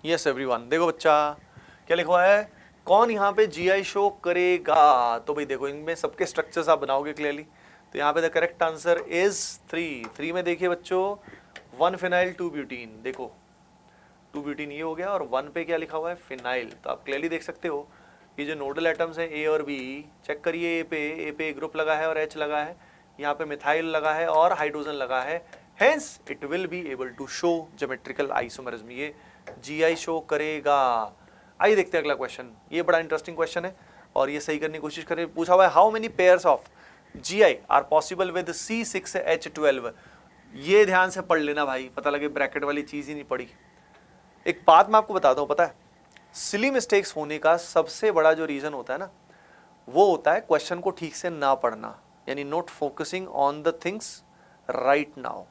यस एवरीवन, देखो बच्चा क्या लिखा हुआ है, कौन यहाँ पे जीआई शो करेगा। तो भाई देखो इनमें सबके स्ट्रक्चर्स आप बनाओगे क्लियरली। तो यहाँ पे द करेक्ट आंसर इज 3 में देखिए बच्चों 1 फिनाइल 2 ब्यूटीन, देखो 2 ब्यूटीन ये हो गया, और 1 पे क्या लिखा हुआ है फिनाइल। तो आप क्लियरली देख सकते हो कि जो नोडल एटम्स हैं ए और बी, चेक करिए ए पे ग्रुप लगा है और एच लगा है, यहाँ पे मिथाइल लगा है और हाइड्रोजन लगा है, hence it will be able to show geometrical isomerism, ये जीआई शो करेगा। आइए देखते हैं अगला क्वेश्चन, ये बड़ा इंटरेस्टिंग क्वेश्चन है और ये सही करने की कोशिश करें। पूछा हुआ है how many pairs of GI are possible with C6H12। ये ध्यान से पढ़ लेना भाई, पता लगे ब्रैकेट वाली चीज ही नहीं पढ़ी। एक बात मैं आपको बताता हूं, पता है सिली मिस्टेक्स होने का सबसे बड़ा जो रीजन होता है ना, वो होता है क्वेश्चन को ठीक से ना पढ़ना, यानी not focusing on the things right now.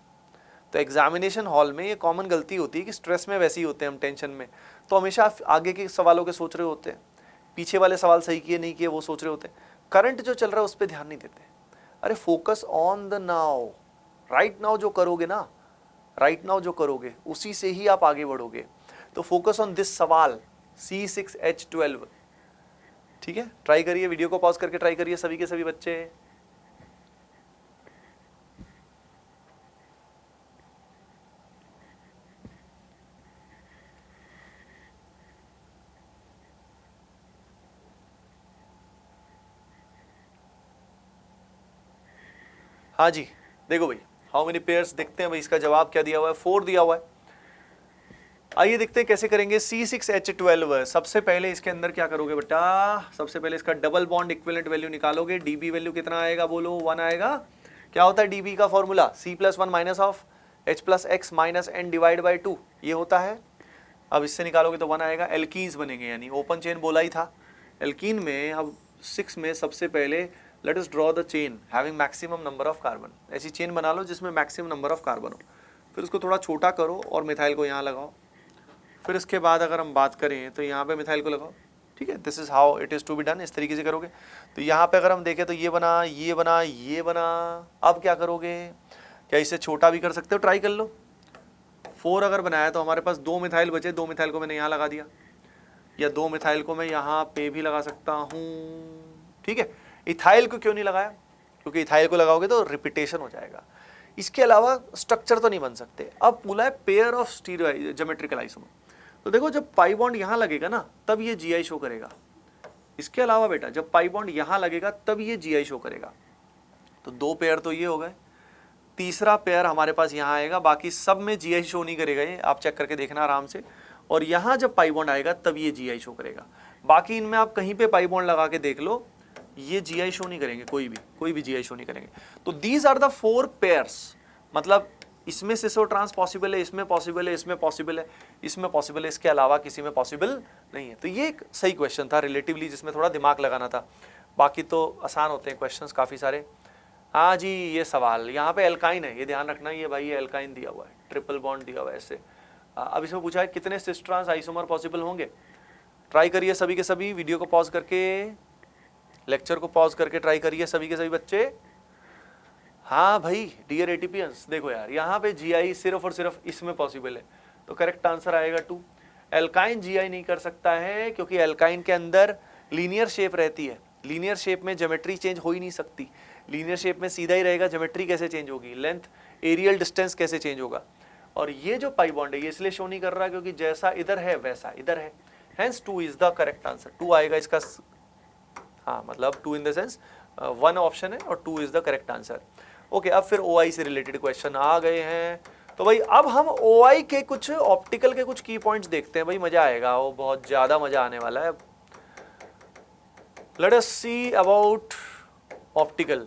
तो एग्जामिनेशन हॉल में ये कॉमन गलती होती है कि स्ट्रेस में वैसे ही होते हैं हम, टेंशन में, तो हमेशा आगे के सवालों के सोच रहे होते हैं, पीछे वाले सवाल सही किए नहीं किए वो सोच रहे होते हैं, करंट जो चल रहा है उस पर ध्यान नहीं देते। अरे focus on the now, right now जो करोगे ना, राइट नाउ जो करोगे उसी से ही आप आगे बढ़ोगे। तो फोकस ऑन दिस सवाल C6H12, ठीक है। ट्राई करिए, वीडियो को पॉज करके ट्राई करिए सभी के सभी बच्चे। हाँ जी, देखो भाई हाउ मेनी पेयर्स, देखते हैं भाई इसका जवाब क्या दिया हुआ है, 4 दिया हुआ है। आइए देखते हैं कैसे करेंगे। C6H12, सबसे पहले इसके अंदर क्या करोगे बेटा, सबसे पहले इसका डबल बॉन्ड इक्विवेलेंट वैल्यू निकालोगे। डीबी वैल्यू कितना आएगा, बोलो 1 आएगा। क्या होता है डीबी का formula, C+1 minus of H+X minus N divide by 2, ये होता है। अब इससे निकालोगे तो 1 आएगा। एल्कीन्स बनेंगे, यानी ओपन चेन बोला ही था। एल्कीन में अब 6 में सबसे पहले let us draw the chain having maximum number of carbon. ऐसी चेन बना लो जिसमें मैक्सिमम नंबर ऑफ कार्बन हो, फिर उसको थोड़ा छोटा करो और मिथाइल को यहाँ लगाओ। फिर इसके बाद अगर हम बात करें तो यहाँ पे मिथाइल को लगाओ, ठीक है। This is how it is to be done, इस तरीके से करोगे। तो यहाँ पे अगर हम देखें तो ये बना, ये बना, ये बना। अब क्या करोगे, क्या इसे छोटा भी कर सकते हो, ट्राई कर लो। 4 अगर बनाया तो हमारे पास 2 मिथाइल बचे, 2 मिथाइल को मैंने यहाँ लगा दिया, या 2 मिथाइल को मैं यहाँ पे भी लगा सकता हूँ, ठीक है। इथाइल को क्यों नहीं लगाया, क्योंकि इथाइल को लगाओगे तो रिपीटेशन हो जाएगा। इसके अलावा स्ट्रक्चर तो नहीं बन सकते। अब बोला है pair of stereo geometrical isomer, तो देखो जब पाई बॉन्ड यहाँ लगेगा ना तब ये जीआई शो करेगा। इसके अलावा बेटा जब पाई बॉन्ड यहाँ लगेगा तब ये जीआई शो करेगा। तो 2 पेयर तो ये हो गए, तीसरा पेयर हमारे पास यहाँ आएगा, बाकी सब में जीआई शो नहीं करेगा, ये आप चेक करके देखना आराम से। और यहाँ जब पाई बॉन्ड आएगा तब ये जीआई शो करेगा। बाकी इनमें आप कहीं पे पाई बॉन्ड लगा के देख लो, ये जीआई शो नहीं करेंगे, कोई भी जीआई शो नहीं करेंगे। तो दीज आर द 4 पेयर्स, मतलब इसमें सिसो ट्रांस पॉसिबल है, इसमें पॉसिबल है, इसमें पॉसिबल है, इसमें पॉसिबल है, इसके अलावा किसी में पॉसिबल नहीं है। तो ये एक सही क्वेश्चन था रिलेटिवली, जिसमें थोड़ा दिमाग लगाना था। बाकी तो आसान होते हैं क्वेश्चंस काफ़ी सारे। हाँ जी, ये सवाल यहाँ पे एल्काइन है, ये ध्यान रखना, ये भाई ये एल्काइन दिया हुआ है, ट्रिपल बॉन्ड दिया हुआ है ऐसे। अब इसमें पूछा है कितने सिस ट्रांस आइसोमर पॉसिबल होंगे। ट्राई करिए सभी के सभी, वीडियो को पॉज करके, लेक्चर को पॉज करके ट्राई करिए सभी के सभी बच्चे। हाँ भाई डियर एटीपियंस, देखो यार यहाँ पे जीआई सिर्फ और सिर्फ इसमें पॉसिबल है, तो करेक्ट आंसर आएगा 2। एल्काइन जीआई नहीं कर सकता है क्योंकि एल्काइन के अंदर लीनियर शेप रहती है, लीनियर शेप में ज्योमेट्री चेंज हो ही नहीं सकती। लीनियर शेप में सीधा ही रहेगा, ज्योमेट्री कैसे चेंज होगी, लेंथ एरियल डिस्टेंस कैसे चेंज होगा। और ये जो पाई बॉन्ड है ये इसलिए शो नहीं कर रहा क्योंकि जैसा इधर है वैसा इधर है, hence 2 is the correct answer. 2 आएगा इसका, हाँ मतलब 2 इन द सेंस 1 ऑप्शन है और 2 is the correct answer. Okay, अब फिर OI से रिलेटेड क्वेश्चन आ गए हैं। तो भाई अब हम OI के कुछ ऑप्टिकल के कुछ की पॉइंट्स देखते हैं, भाई मजा आएगा, वो बहुत ज्यादा मजा आने वाला है। Let us see about optical,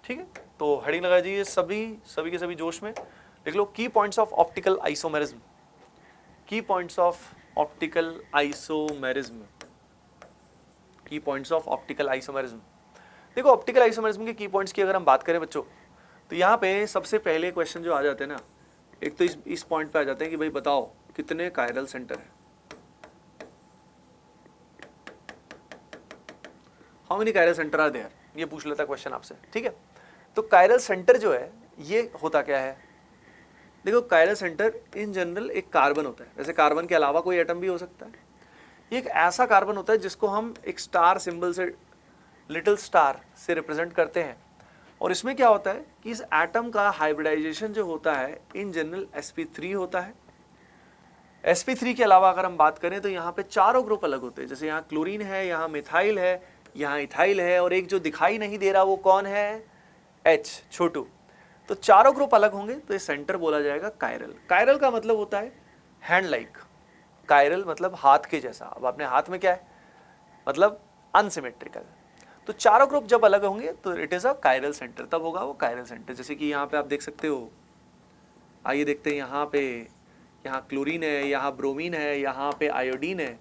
ठीक है। तो हेडिंग लगा दीजिए सभी के सभी जोश में लिख लो की पॉइंट्स ऑफ ऑप्टिकल आइसोमेरिज्म, की पॉइंट्स ऑफ ऑप्टिकल आइसोमेरिज्म, की पॉइंट्स ऑफ ऑप्टिकल आइसोमेरिज्म। देखो ऑप्टिकल आइसोमेरिज्म के की पॉइंट्स की अगर हम बात करें बच्चों, तो यहाँ पे सबसे पहले क्वेश्चन जो आ जाते हैं ना, एक तो इस पॉइंट पे आ जाते हैं कि भाई बताओ कितने कायरल सेंटर है, how many chiral center are there, ये पूछ लेता क्वेश्चन आपसे, ठीक है। तो कायरल सेंटर जो है ये होता क्या है? देखो कायरल सेंटर इन जनरल एक कार्बन होता है, वैसे कार्बन के अलावा कोई एटम भी हो सकता है। ये एक ऐसा कार्बन होता है जिसको हम एक स्टार सिंबल से, लिटिल स्टार से रिप्रेजेंट करते हैं। और इसमें क्या होता है कि इस एटम का हाइब्रिडाइजेशन जो होता है इन जनरल sp3 होता है। sp3 के अलावा अगर हम बात करें तो यहाँ पे चारों ग्रुप अलग होते हैं, जैसे यहाँ क्लोरीन है, यहाँ मिथाइल है, यहाँ इथाइल है, और एक जो दिखाई नहीं दे रहा वो कौन है? H, छोटू। तो चारों ग्रुप अलग होंगे तो ये सेंटर बोला जाएगा कायरल। कायरल का मतलब होता है हैंड लाइक, कायरल मतलब हाथ के जैसा। अब अपने हाथ में क्या है, मतलब अनसिमेट्रिकल। तो चारों ग्रुप जब अलग होंगे तो it is a chiral centre, तब होगा वो कायरल सेंटर। जैसे कि यहाँ पे आप देख सकते हो, आइए देखते हैं यहाँ पे, यहाँ क्लोरीन है, यहाँ ब्रोमीन है, यहाँ पे आयोडीन है।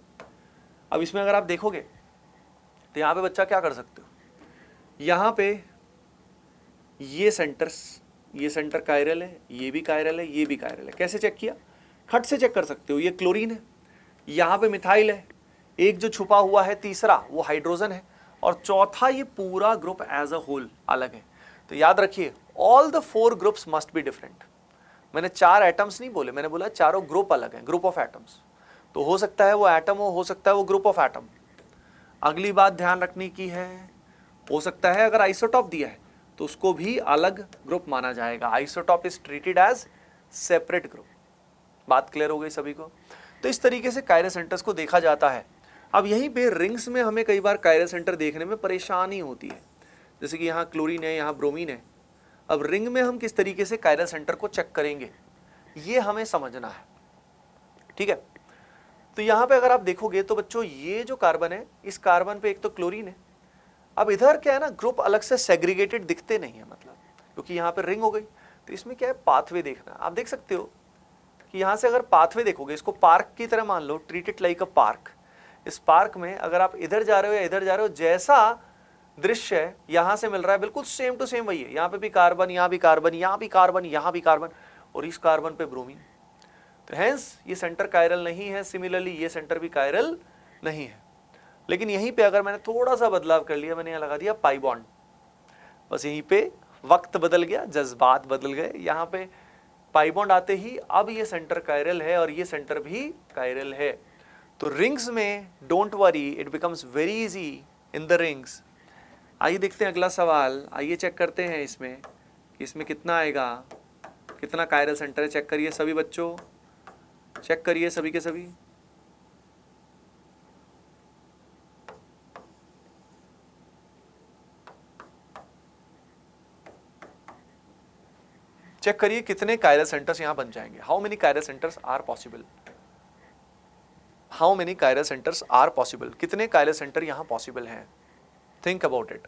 अब इसमें अगर आप देखोगे तो यहाँ पे बच्चा क्या कर सकते हो, यहाँ पे ये सेंटर्स, ये सेंटर कायरल है, ये भी कायरल है, ये भी कायरल है। कैसे चेक किया? खट से चेक कर सकते हो। ये क्लोरीन है, यहाँ पे मिथाइल है, एक जो छुपा हुआ है तीसरा वो हाइड्रोजन है, और चौथा ये पूरा ग्रुप एज अ होल अलग है। तो याद रखिए all the 4 groups must be different. मैंने 4 एटम्स नहीं बोले, मैंने बोला चारों ग्रुप अलग हैं, ग्रुप ऑफ एटम्स। तो हो सकता है वो एटम हो सकता है वो ग्रुप ऑफ एटम। अगली बात ध्यान रखने की है, हो सकता है अगर आइसोटॉप दिया है तो उसको भी अलग ग्रुप माना जाएगा। Isotope is treated as separate group. बात क्लियर हो गई सभी को? तो इस तरीके से कायरल सेंटर्स को देखा जाता है। अब यहीं पे रिंग्स में हमें कई बार कायरल सेंटर देखने में परेशानी होती है, जैसे कि यहाँ क्लोरीन है, यहाँ ब्रोमीन है। अब रिंग में हम किस तरीके से कायरल सेंटर को चेक करेंगे ये हमें समझना है, ठीक है? तो यहाँ पे अगर आप देखोगे तो बच्चों ये जो कार्बन है, इस कार्बन पे एक तो क्लोरीन है। अब इधर क्या है ना, ग्रुप अलग से सेग्रीगेटेड दिखते नहीं है, मतलब क्योंकि यहाँ पे रिंग हो गई। तो इसमें क्या है, पाथवे देखना। आप देख सकते हो कि यहाँ से अगर पाथवे देखोगे, इसको पार्क की तरह मान लो, treat it like a park. इस पार्क में अगर आप इधर जा रहे हो या इधर जा रहे हो, जैसा दृश्य है यहाँ से मिल रहा है बिल्कुल सेम टू सेम वही है। यहाँ पे भी कार्बन, यहाँ भी कार्बन, यहाँ भी कार्बन, यहाँ भी कार्बन, और इस कार्बन पे ब्रोमीन। तो हेंस ये सेंटर कायरल नहीं है। सिमिलरली ये सेंटर भी कायरल नहीं है। लेकिन यहीं पे अगर मैंने थोड़ा सा बदलाव कर लिया, मैंने यहाँ लगा दिया पाई बॉन्ड, बस यहीं पे वक्त बदल गया, जज्बात बदल गए। यहाँ पे पाई बॉन्ड आते ही अब ये सेंटर कायरल है और ये सेंटर भी कायरल है। तो रिंग्स में don't worry, it becomes very easy in the rings. आइए देखते हैं अगला सवाल। आइए चेक करते हैं इसमें कि इसमें कितना आएगा, कितना कायरल सेंटर है। चेक करिए सभी बच्चों, चेक करिए सभी के सभी। चेक करिए कितने कायरल सेंटर्स यहां बन जाएंगे। How many chiral centers are possible, how many chiral centers are possible, कितने कायरल सेंटर यहां पॉसिबल हैं? Think about it.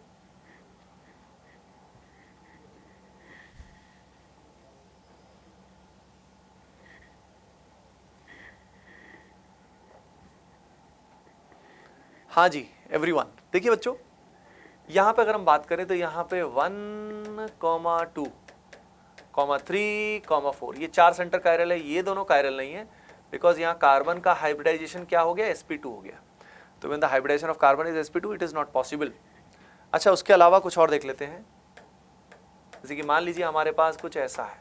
हाँ जी एवरीवन, देखिए बच्चों यहां पे अगर हम बात करें तो यहां पे 1, 2, 3, 4 ये 4 सेंटर कायरल है। ये दोनों कायरल नहीं है बिकॉज यहाँ कार्बन का हाइब्रिडाइजेशन क्या हो गया, sp2 हो गया। तो when the hybridization of carbon is sp2 it is not possible. अच्छा उसके अलावा कुछ और देख लेते हैं, जैसे कि मान लीजिए हमारे पास कुछ ऐसा है।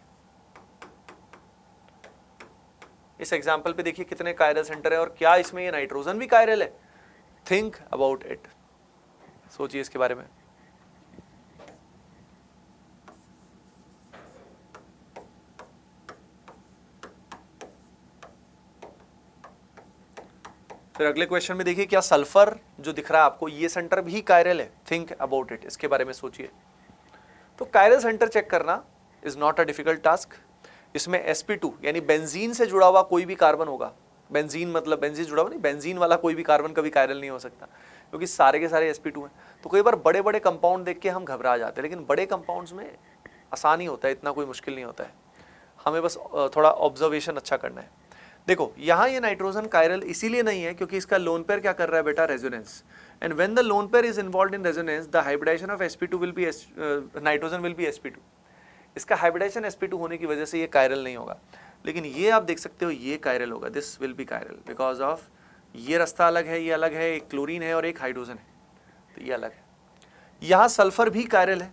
इस एग्जाम्पल पे देखिए कितने कायरल सेंटर है और क्या इसमें ये नाइट्रोजन भी कायरल है? थिंक अबाउट इट, सोचिए इसके बारे में। फिर अगले क्वेश्चन में देखिए क्या सल्फर जो दिख रहा है आपको ये सेंटर भी कायरल है? थिंक अबाउट इट, इसके बारे में सोचिए। तो कायरल सेंटर चेक करना is not a difficult task. इसमें sp2 यानी बेंजीन से जुड़ा हुआ कोई भी कार्बन होगा। बेंजीन मतलब बेंजीन जुड़ा हुआ नहीं, बेंजीन वाला कोई भी कार्बन कभी कायरल नहीं हो सकता क्योंकि सारे के सारे sp2 हैं। तो कई बार बड़े बड़े कंपाउंड देख के हम घबरा जाते हैं, लेकिन बड़े कंपाउंड्स में आसानी होता है, इतना कोई मुश्किल नहीं होता है। हमें बस थोड़ा ऑब्जर्वेशन अच्छा करना है। देखो यहाँ ये नाइट्रोजन कायरल इसीलिए नहीं है क्योंकि इसका लोन पेयर क्या कर रहा है बेटा, resonance. And when the lone pair is involved in resonance the hybridization of sp2 will be nitrogen will be sp2। इसका हाइब्रिडाइजेशन sp2 होने की वजह से ये कायरल नहीं होगा। लेकिन ये आप देख सकते हो ये कायरल होगा, this will be chiral because of ये रास्ता अलग है, ये अलग है, एक क्लोरीन है और एक हाइड्रोजन है, तो ये अलग है। यहाँ सल्फर भी कायरल है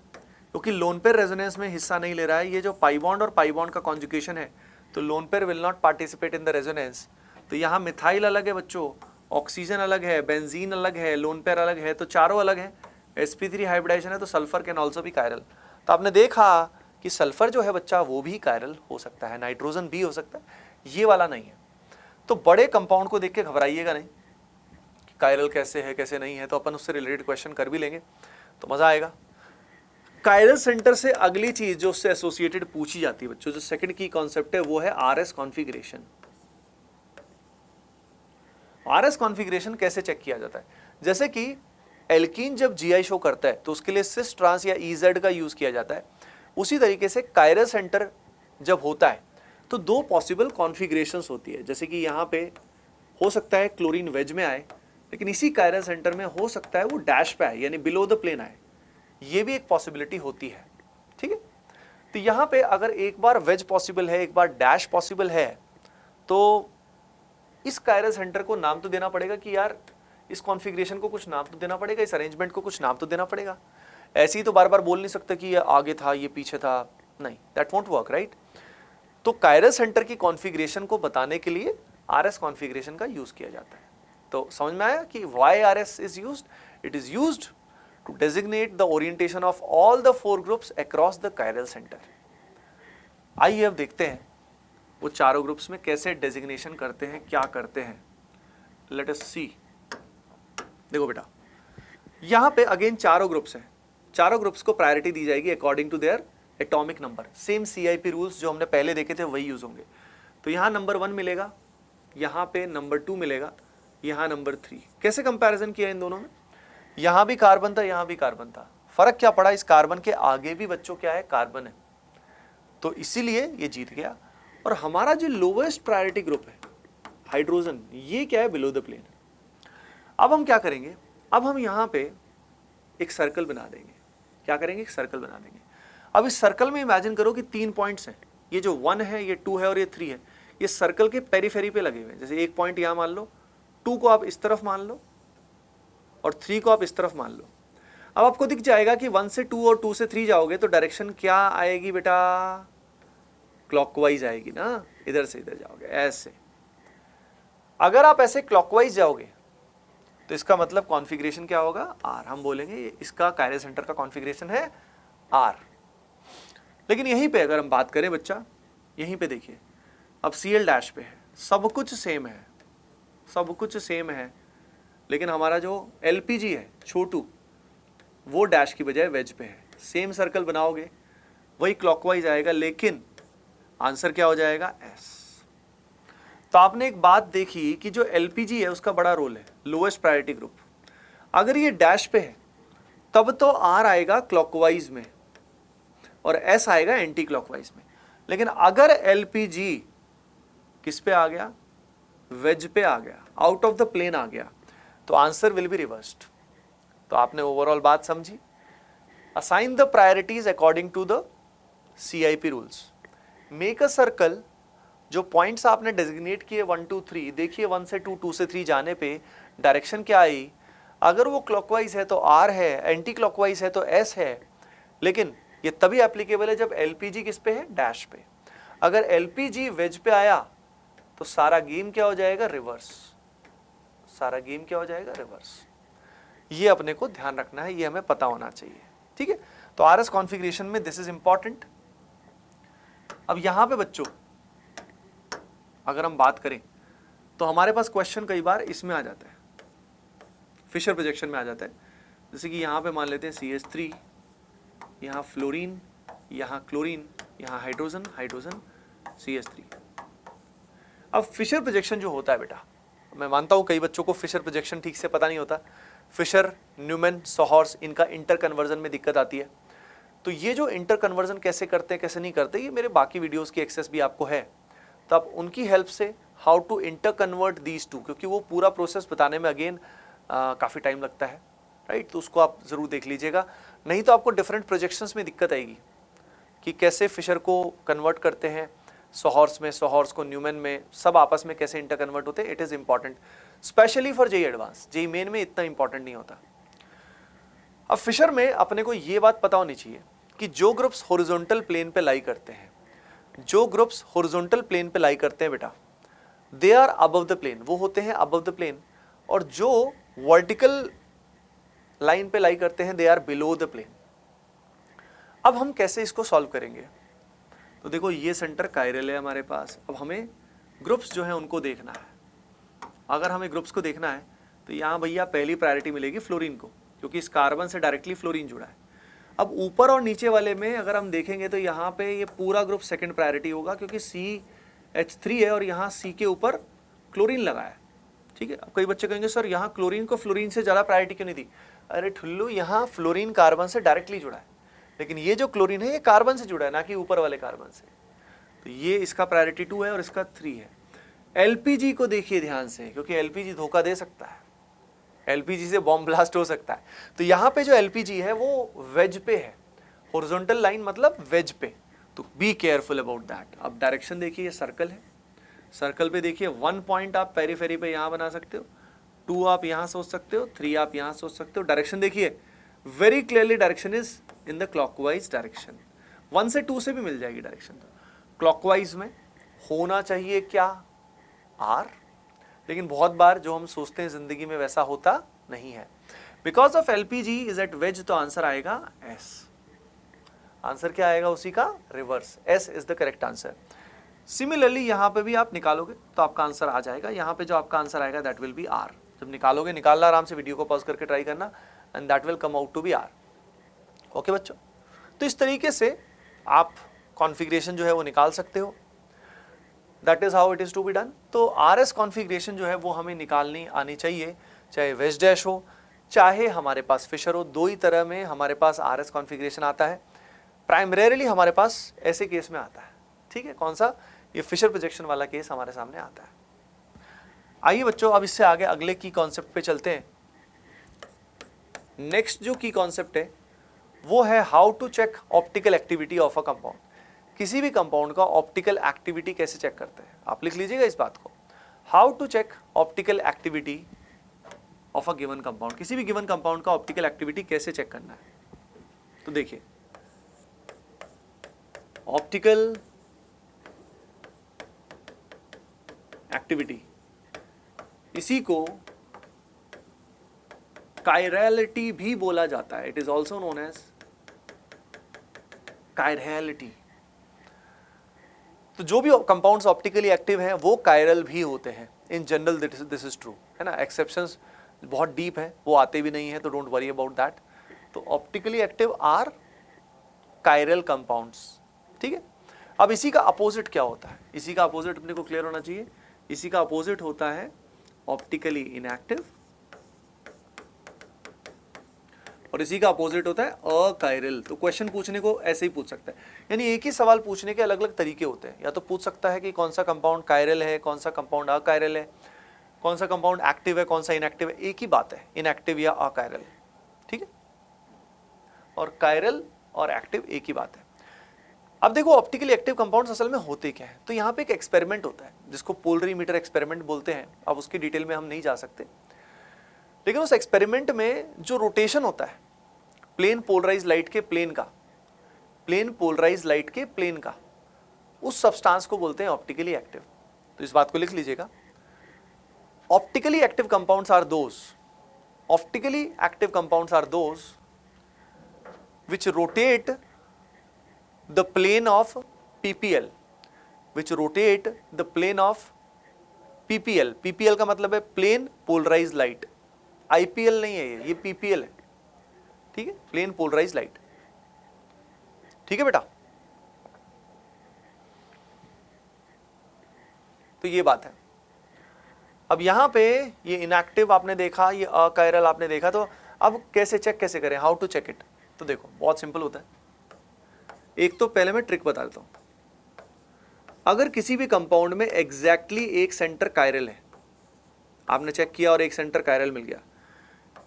क्योंकि लोन पेयर रेजोनेंस में हिस्सा नहीं ले रहा है। ये जो पाई बॉन्ड और पाई बॉन्ड का कॉन्जुगेशन है, तो lone pair will not participate in the resonance. तो यहाँ मिथाइल अलग है बच्चों, ऑक्सीजन अलग है, बेंजीन अलग है, लोन पेयर अलग है, तो चारों अलग है। sp3 हाइब्रिडाइजेशन है तो सल्फर कैन ऑल्सो भी कायरल। तो आपने देखा कि सल्फर जो है बच्चा वो भी कायरल हो सकता है, नाइट्रोजन भी हो सकता है, ये वाला नहीं है। तो बड़े कंपाउंड को देख के घबराइएगा नहीं कि कायरल कैसे है कैसे नहीं है, तो अपन उससे रिलेटेड क्वेश्चन कर भी लेंगे तो मजा आएगा। कायरल सेंटर से अगली चीज जो उससे एसोसिएटेड पूछी जाती है बच्चों, जो सेकंड की कॉन्सेप्ट है वो है आरएस कॉन्फ़िगरेशन। आरएस कॉन्फ़िगरेशन कैसे चेक किया जाता है? जैसे कि एल्कीन जब जीआई शो करता है तो उसके लिए सिस ट्रांस या ईजेड का यूज किया जाता है। उसी तरीके से कायरल सेंटर जब होता है तो दो पॉसिबल कॉन्फ़िगरेशंस होती है। जैसे कि यहाँ पे हो सकता है क्लोरीन वेज में आए, लेकिन इसी कायरल सेंटर में हो सकता है वो डैश पे आए, यानी बिलो द प्लेन आए। ये भी एक पॉसिबिलिटी होती है, ठीक है। तो यहाँ पे अगर एक बार वेज पॉसिबल है, एक बार डैश पॉसिबल है, तो इस कायरल सेंटर को नाम तो देना पड़ेगा कि यार इस कॉन्फ़िगरेशन को कुछ नाम तो देना पड़ेगा, इस अरेंजमेंट को कुछ नाम तो देना पड़ेगा। ऐसे ही तो बार बार बोल नहीं सकते कि ये आगे था ये पीछे था, नहीं, दैट वोंट वर्क, राइट। तो कायरल सेंटर की कॉन्फ़िगरेशन को बताने के लिए आरएस कॉन्फ़िगरेशन का यूज किया जाता है। तो समझ में आया कि why RS is used? It is used to designate the orientation of all the 4 groups across the chiral center. आइए अब देखते हैं वो चारों ग्रुप्स में कैसे डेजिग्नेशन करते हैं, क्या करते हैं। लेट अस सी। देखो बेटा, यहां पे अगेन चारों ग्रुप्स हैं। चारों ग्रुप्स को प्रायोरिटी दी जाएगी according to their atomic number. Same CIP rules जो हमने पहले देखे थे वही यूज होंगे। तो यहां नंबर 1 मिलेगा, यहां पे नंबर 2 मिलेगा, यहां नंबर 3। कैसे कंपैरिजन किया इन दोनों में? यहां भी कार्बन था, यहां भी कार्बन था। फर्क क्या पड़ा? इस कार्बन के आगे भी बच्चों क्या है? कार्बन है। तो इसीलिए ये जीत गया। और हमारा जो लोवेस्ट प्रायोरिटी ग्रुप है हाइड्रोजन, ये क्या है? Below the plane. अब हम क्या करेंगे? अब हम यहां पे एक सर्कल बना देंगे। क्या करेंगे? एक सर्कल बना देंगे। अब इस सर्कल में इमेजिन करो कि 3 पॉइंट्स हैं। ये जो 1 है, ये 2 है और ये 3 है। ये सर्कल के पेरीफेरी पे लगे हुए हैं। जैसे एक पॉइंट यहां मान लो, 2 को आप इस तरफ मान लो और 3 को आप इस तरफ मान लो। अब आपको दिख जाएगा कि 1 से 2 और 2 से 3 जाओगे तो डायरेक्शन क्या आएगी बेटा? क्लॉकवाइज आएगी ना, इधर से इधर जाओगे ऐसे। अगर आप ऐसे क्लॉकवाइज जाओगे तो इसका मतलब कॉन्फ़िगरेशन क्या होगा? आर। हम बोलेंगे इसका कायरल सेंटर का कॉन्फ़िगरेशन है आर। लेकिन यहीं पे अगर हम बात करें बच्चा, यहीं पे देखिए, अब Cl डैश पे है, सब कुछ सेम है, सब कुछ सेम है, लेकिन हमारा जो LPG है छोटू, वो डैश की बजाय वेज पे है। सेम सर्कल बनाओगे वही क्लॉकवाइज आएगा, लेकिन आंसर क्या हो जाएगा? एस। तो आपने एक बात देखी कि जो LPG है उसका बड़ा रोल है, लोएस्ट प्रायोरिटी ग्रुप। अगर ये डैश पे है तब तो R आएगा क्लॉकवाइज में और S आएगा एंटी क्लॉकवाइज में। लेकिन अगर LPG किस पे आ गया? वेज पे आ गया, आउट ऑफ द प्लेन आ गया, तो आंसर विल बी रिवर्स्ड। तो आपने ओवरऑल बात समझी। Assign the priorities according to the CIP rules. Make a circle. जो पॉइंट्स आपने डेजिग्नेट किए 1 2 3, देखिए 1 से 2, 2 से 3 जाने पे डायरेक्शन क्या आई? अगर वो क्लॉकवाइज है तो R है, एंटी क्लॉकवाइज है तो S है। लेकिन ये तभी एप्लीकेबल है जब LPG किस पे है? डैश पे। अगर LPG वेज पे आया तो सारा गेम क्या हो जाएगा? रिवर्स। सारा गेम क्या हो जाएगा? रिवर्स। ये अपने को ध्यान रखना है, ये हमें पता होना चाहिए, ठीक है। तो आरएस कॉन्फ़िगरेशन में दिस इज इंपॉर्टेंट। अब यहां पे बच्चों अगर हम बात करें तो हमारे पास क्वेश्चन कई बार इसमें आ जाता है, फिशर प्रोजेक्शन में आ जाता है। जैसे कि यहाँ पे मान लेते हैं CH3, यहाँ फ्लोरीन, यहाँ क्लोरीन, यहाँ हाइड्रोजन, हाइड्रोजन, CH3। अब फिशर प्रोजेक्शन जो होता है बेटा, मैं मानता हूँ कई बच्चों को फिशर प्रोजेक्शन ठीक से पता नहीं होता। फिशर, न्यूमैन, सोहॉर्स, इनका इंटर कन्वर्जन में दिक्कत आती है। तो ये जो इंटर कन्वर्जन कैसे करते हैं कैसे नहीं करते, ये मेरे बाकी वीडियोस की एक्सेस भी आपको है, तो आप उनकी हेल्प से how to interconvert these two, क्योंकि वो पूरा प्रोसेस बताने में अगेन काफ़ी टाइम लगता है, राइट। तो उसको आप ज़रूर देख लीजिएगा, नहीं तो आपको डिफरेंट प्रोजेक्शंस में दिक्कत आएगी कि कैसे फिशर को कन्वर्ट करते हैं सोहॉर्स में, सोहॉर्स को न्यूमैन में, सब आपस में कैसे इंटर कन्वर्ट होते हैं। It is important specially for JEE advance. JEE main में इतना इंपॉर्टेंट नहीं होता। अब फिशर में अपने को ये बात पता होनी चाहिए, कि जो ग्रुप्स हॉरिजॉन्टल प्लेन पे लाई करते हैं, जो ग्रुप्स हॉरिजॉन्टल प्लेन पे लाई करते हैं बेटा, they are above the plane, वो होते हैं अबव द प्लेन, और जो वर्टिकल लाइन पे लाई करते हैं they are below the plane. अब हम कैसे इसको सॉल्व करेंगे? तो देखो ये सेंटर कायरल है हमारे पास, अब हमें ग्रुप्स जो है उनको देखना है। अगर हमें ग्रुप्स को देखना है तो यहाँ भैया पहली प्रायोरिटी मिलेगी फ्लोरीन को, क्योंकि इस कार्बन से डायरेक्टली फ्लोरीन जुड़ा है। अब ऊपर और नीचे वाले में अगर हम देखेंगे तो यहाँ पे ये पूरा ग्रुप सेकंड प्रायोरिटी होगा, क्योंकि CH3 है और यहाँ C के ऊपर क्लोरीन लगा है। ठीक है, अब कई बच्चे कहेंगे सर यहाँ क्लोरीन को फ्लोरीन से ज़्यादा प्रायोरिटी क्यों नहीं दी? अरे ठुल्लू, यहाँ फ्लोरीन कार्बन से डायरेक्टली जुड़ा है, लेकिन ये जो क्लोरीन है ये कार्बन से जुड़ा है, ना कि ऊपर वाले कार्बन से। तो ये इसका प्रायोरिटी 2 है और इसका 3 है। LPG को देखिए ध्यान से, क्योंकि LPG धोखा दे सकता है, LPG से बॉम्ब ब्लास्ट हो सकता है। तो यहाँ पे जो LPG है वो वेज पे है, हॉरिजॉन्टल लाइन मतलब वेज पे, तो बी केयरफुल अबाउट दैट। अब डायरेक्शन देखिए, ये सर्कल है, सर्कल पे देखिए 1 पॉइंट आप पेरीफेरी पे यहाँ बना सकते हो, 2 आप यहाँ सोच सकते हो, 3 आप यहाँ सोच सकते हो। डायरेक्शन देखिए very clearly, direction is in the clockwise direction. 1 से 2 से भी मिल जाएगी डायरेक्शन। क्लॉकवाइज में होना चाहिए क्या? R, लेकिन बहुत बार जो हम सोचते हैं जिंदगी में वैसा होता नहीं है। Because of LPG is at wedge, तो आंसर आएगा S। आंसर क्या आएगा? उसी का reverse, S is the correct answer. Similarly यहाँ पे भी आप निकालोगे तो आपका आंसर आ जाएगा, यहाँ पे जो आपका आंसर आएगा दैट विल बी R। जब निकालोगे, निकालना आराम से, वीडियो को पॉज करके ट्राई करना, and that will come out to be R। Okay बच्चों, तो इस तरीके से आप कॉन्फ़िगरेशन जो है वो निकाल सकते हो। That is how it is to be done. तो RS कॉन्फ़िगरेशन जो है वो हमें निकालनी आनी चाहिए, चाहे वेज डैश हो चाहे हमारे पास फिशर हो। दो ही तरह में हमारे पास RS कॉन्फ़िगरेशन आता है। प्राइमरीली हमारे पास ऐसे केस में आता है, ठीक है, कौन सा? ये फिशर प्रोजेक्शन वाला केस हमारे सामने आता है। आइए बच्चों, अब इससे आगे अगले की कॉन्सेप्ट पे चलते हैं। नेक्स्ट जो की कॉन्सेप्ट है वो है how to check optical activity of a compound. किसी भी कंपाउंड का ऑप्टिकल एक्टिविटी कैसे चेक करते हैं, आप लिख लीजिएगा इस बात को। How to check optical activity of a given compound. किसी भी गिवन कंपाउंड का ऑप्टिकल एक्टिविटी कैसे चेक करना है? तो देखिए, ऑप्टिकल एक्टिविटी, इसी को कायरलिटी भी बोला जाता है। It is also known as chirality. तो जो भी कंपाउंड्स ऑप्टिकली एक्टिव हैं वो कायरल भी होते हैं। In general this is true, है ना। एक्सेप्शंस बहुत डीप है, वो आते भी नहीं है, तो डोंट वरी अबाउट दैट। तो optically active are chiral compounds, ठीक है। अब इसी का अपोजिट क्या होता है? इसी का अपोजिट अपने को क्लियर होना चाहिए। इसी का अपोजिट होता है ऑप्टिकली इनएक्टिव, और इसी का अपोजिट होता है अकायरल। तो क्वेश्चन पूछने को ऐसे ही पूछ सकता है, यानी एक ही सवाल पूछने के अलग अलग तरीके होते हैं। या तो पूछ सकता है कि कौन सा कंपाउंड कायरल है, कौन सा कंपाउंड अकायरल है, कौन सा कंपाउंड एक्टिव है, कौन सा इनएक्टिव है। एक ही बात है, इनएक्टिव या अकायरल, ठीक है। और कायरल और एक्टिव एक ही बात है। अब देखो ऑप्टिकली एक्टिव कंपाउंड्स असल में होते क्या है। तो यहाँ पे एक एक्सपेरिमेंट होता है जिसको पोलरीमीटर एक्सपेरिमेंट बोलते हैं। अब उसकी डिटेल में हम नहीं जा सकते, लेकिन उस एक्सपेरिमेंट में जो रोटेशन होता है प्लेन पोलराइज लाइट के प्लेन का, प्लेन पोलराइज लाइट के प्लेन का, उस सब्सटेंस को बोलते हैं ऑप्टिकली एक्टिव। तो इस बात को लिख लीजिएगा। Optically active compounds are those, optically active compounds are those which rotate the plane of PPL, which rotate the plane of PPL। PPL का मतलब है प्लेन पोलराइज लाइट, IPL नहीं है ये PPL है, ठीक है, प्लेन पोलराइज लाइट, ठीक है बेटा। तो ये बात है। अब यहां पे ये इनएक्टिव आपने देखा, ये अकायरल आपने देखा, तो अब कैसे चेक कैसे करें, हाउ टू चेक इट? तो देखो बहुत सिंपल होता है। एक तो पहले मैं ट्रिक बता देता हूं। अगर किसी भी कंपाउंड में एग्जैक्टली एक सेंटर कायरल है, आपने चेक किया और एक सेंटर कायरल मिल गया,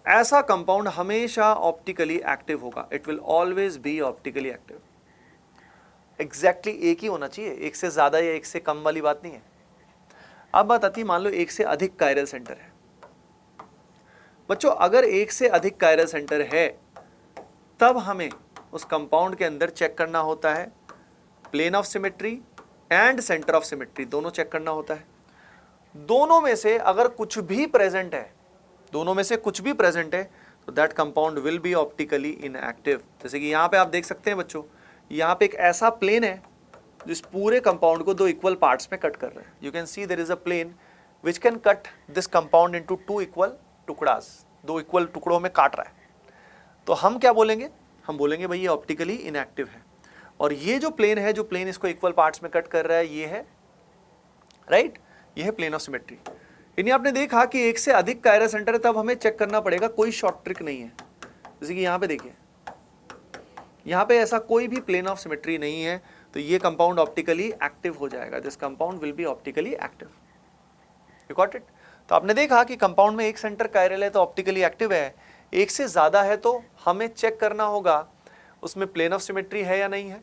ऐसा कंपाउंड हमेशा ऑप्टिकली एक्टिव होगा। It will always be optically active. Exactly एक ही होना चाहिए, एक से ज्यादा या एक से कम वाली बात नहीं है। अब बात आती है, मान लो एक से अधिक कायरल सेंटर है। बच्चों अगर एक से अधिक कायरल सेंटर है तब हमें उस कंपाउंड के अंदर चेक करना होता है plane of symmetry and center of symmetry, दोनों चेक करना होता है। दोनों में से अगर कुछ भी प्रेजेंट है, दोनों में से कुछ भी प्रेजेंट है, तो that compound will be optically inactive. जैसे कि यहां पे आप देख सकते हैं बच्चों, यहां पे एक ऐसा प्लेन है जिस पूरे कंपाउंड को दो इक्वल पार्ट्स में कट कर रहे हैं। You can see there is a plane which can cut this compound into two equal टुकड़ास, दो इक्वल टुकड़ों में काट रहा है। तो हम क्या बोलेंगे, हम बोलेंगे भाई ये ऑप्टिकली इनएक्टिव है। और ये जो प्लेन है, जो प्लेन इसको इक्वल पार्ट्स में कट कर रहा है, ये है राइट, ये है प्लेन ऑफ सिमेट्री। यानी आपने देखा कि एक से अधिक कायरल सेंटर है, तब हमें चेक करना पड़ेगा, कोई शॉर्ट ट्रिक नहीं है। जैसे कि यहां पे देखिए, यहां पे ऐसा कोई भी प्लेन ऑफ सिमेट्री नहीं है, तो ये कंपाउंड ऑप्टिकली एक्टिव हो जाएगा। This compound will be optically active. You got it. तो आपने देखा कि कंपाउंड में एक सेंटर कायरल है तो ऑप्टिकली एक्टिव है, एक से ज्यादा है तो हमें चेक करना होगा उसमें प्लेन ऑफ सिमेट्री है या नहीं है,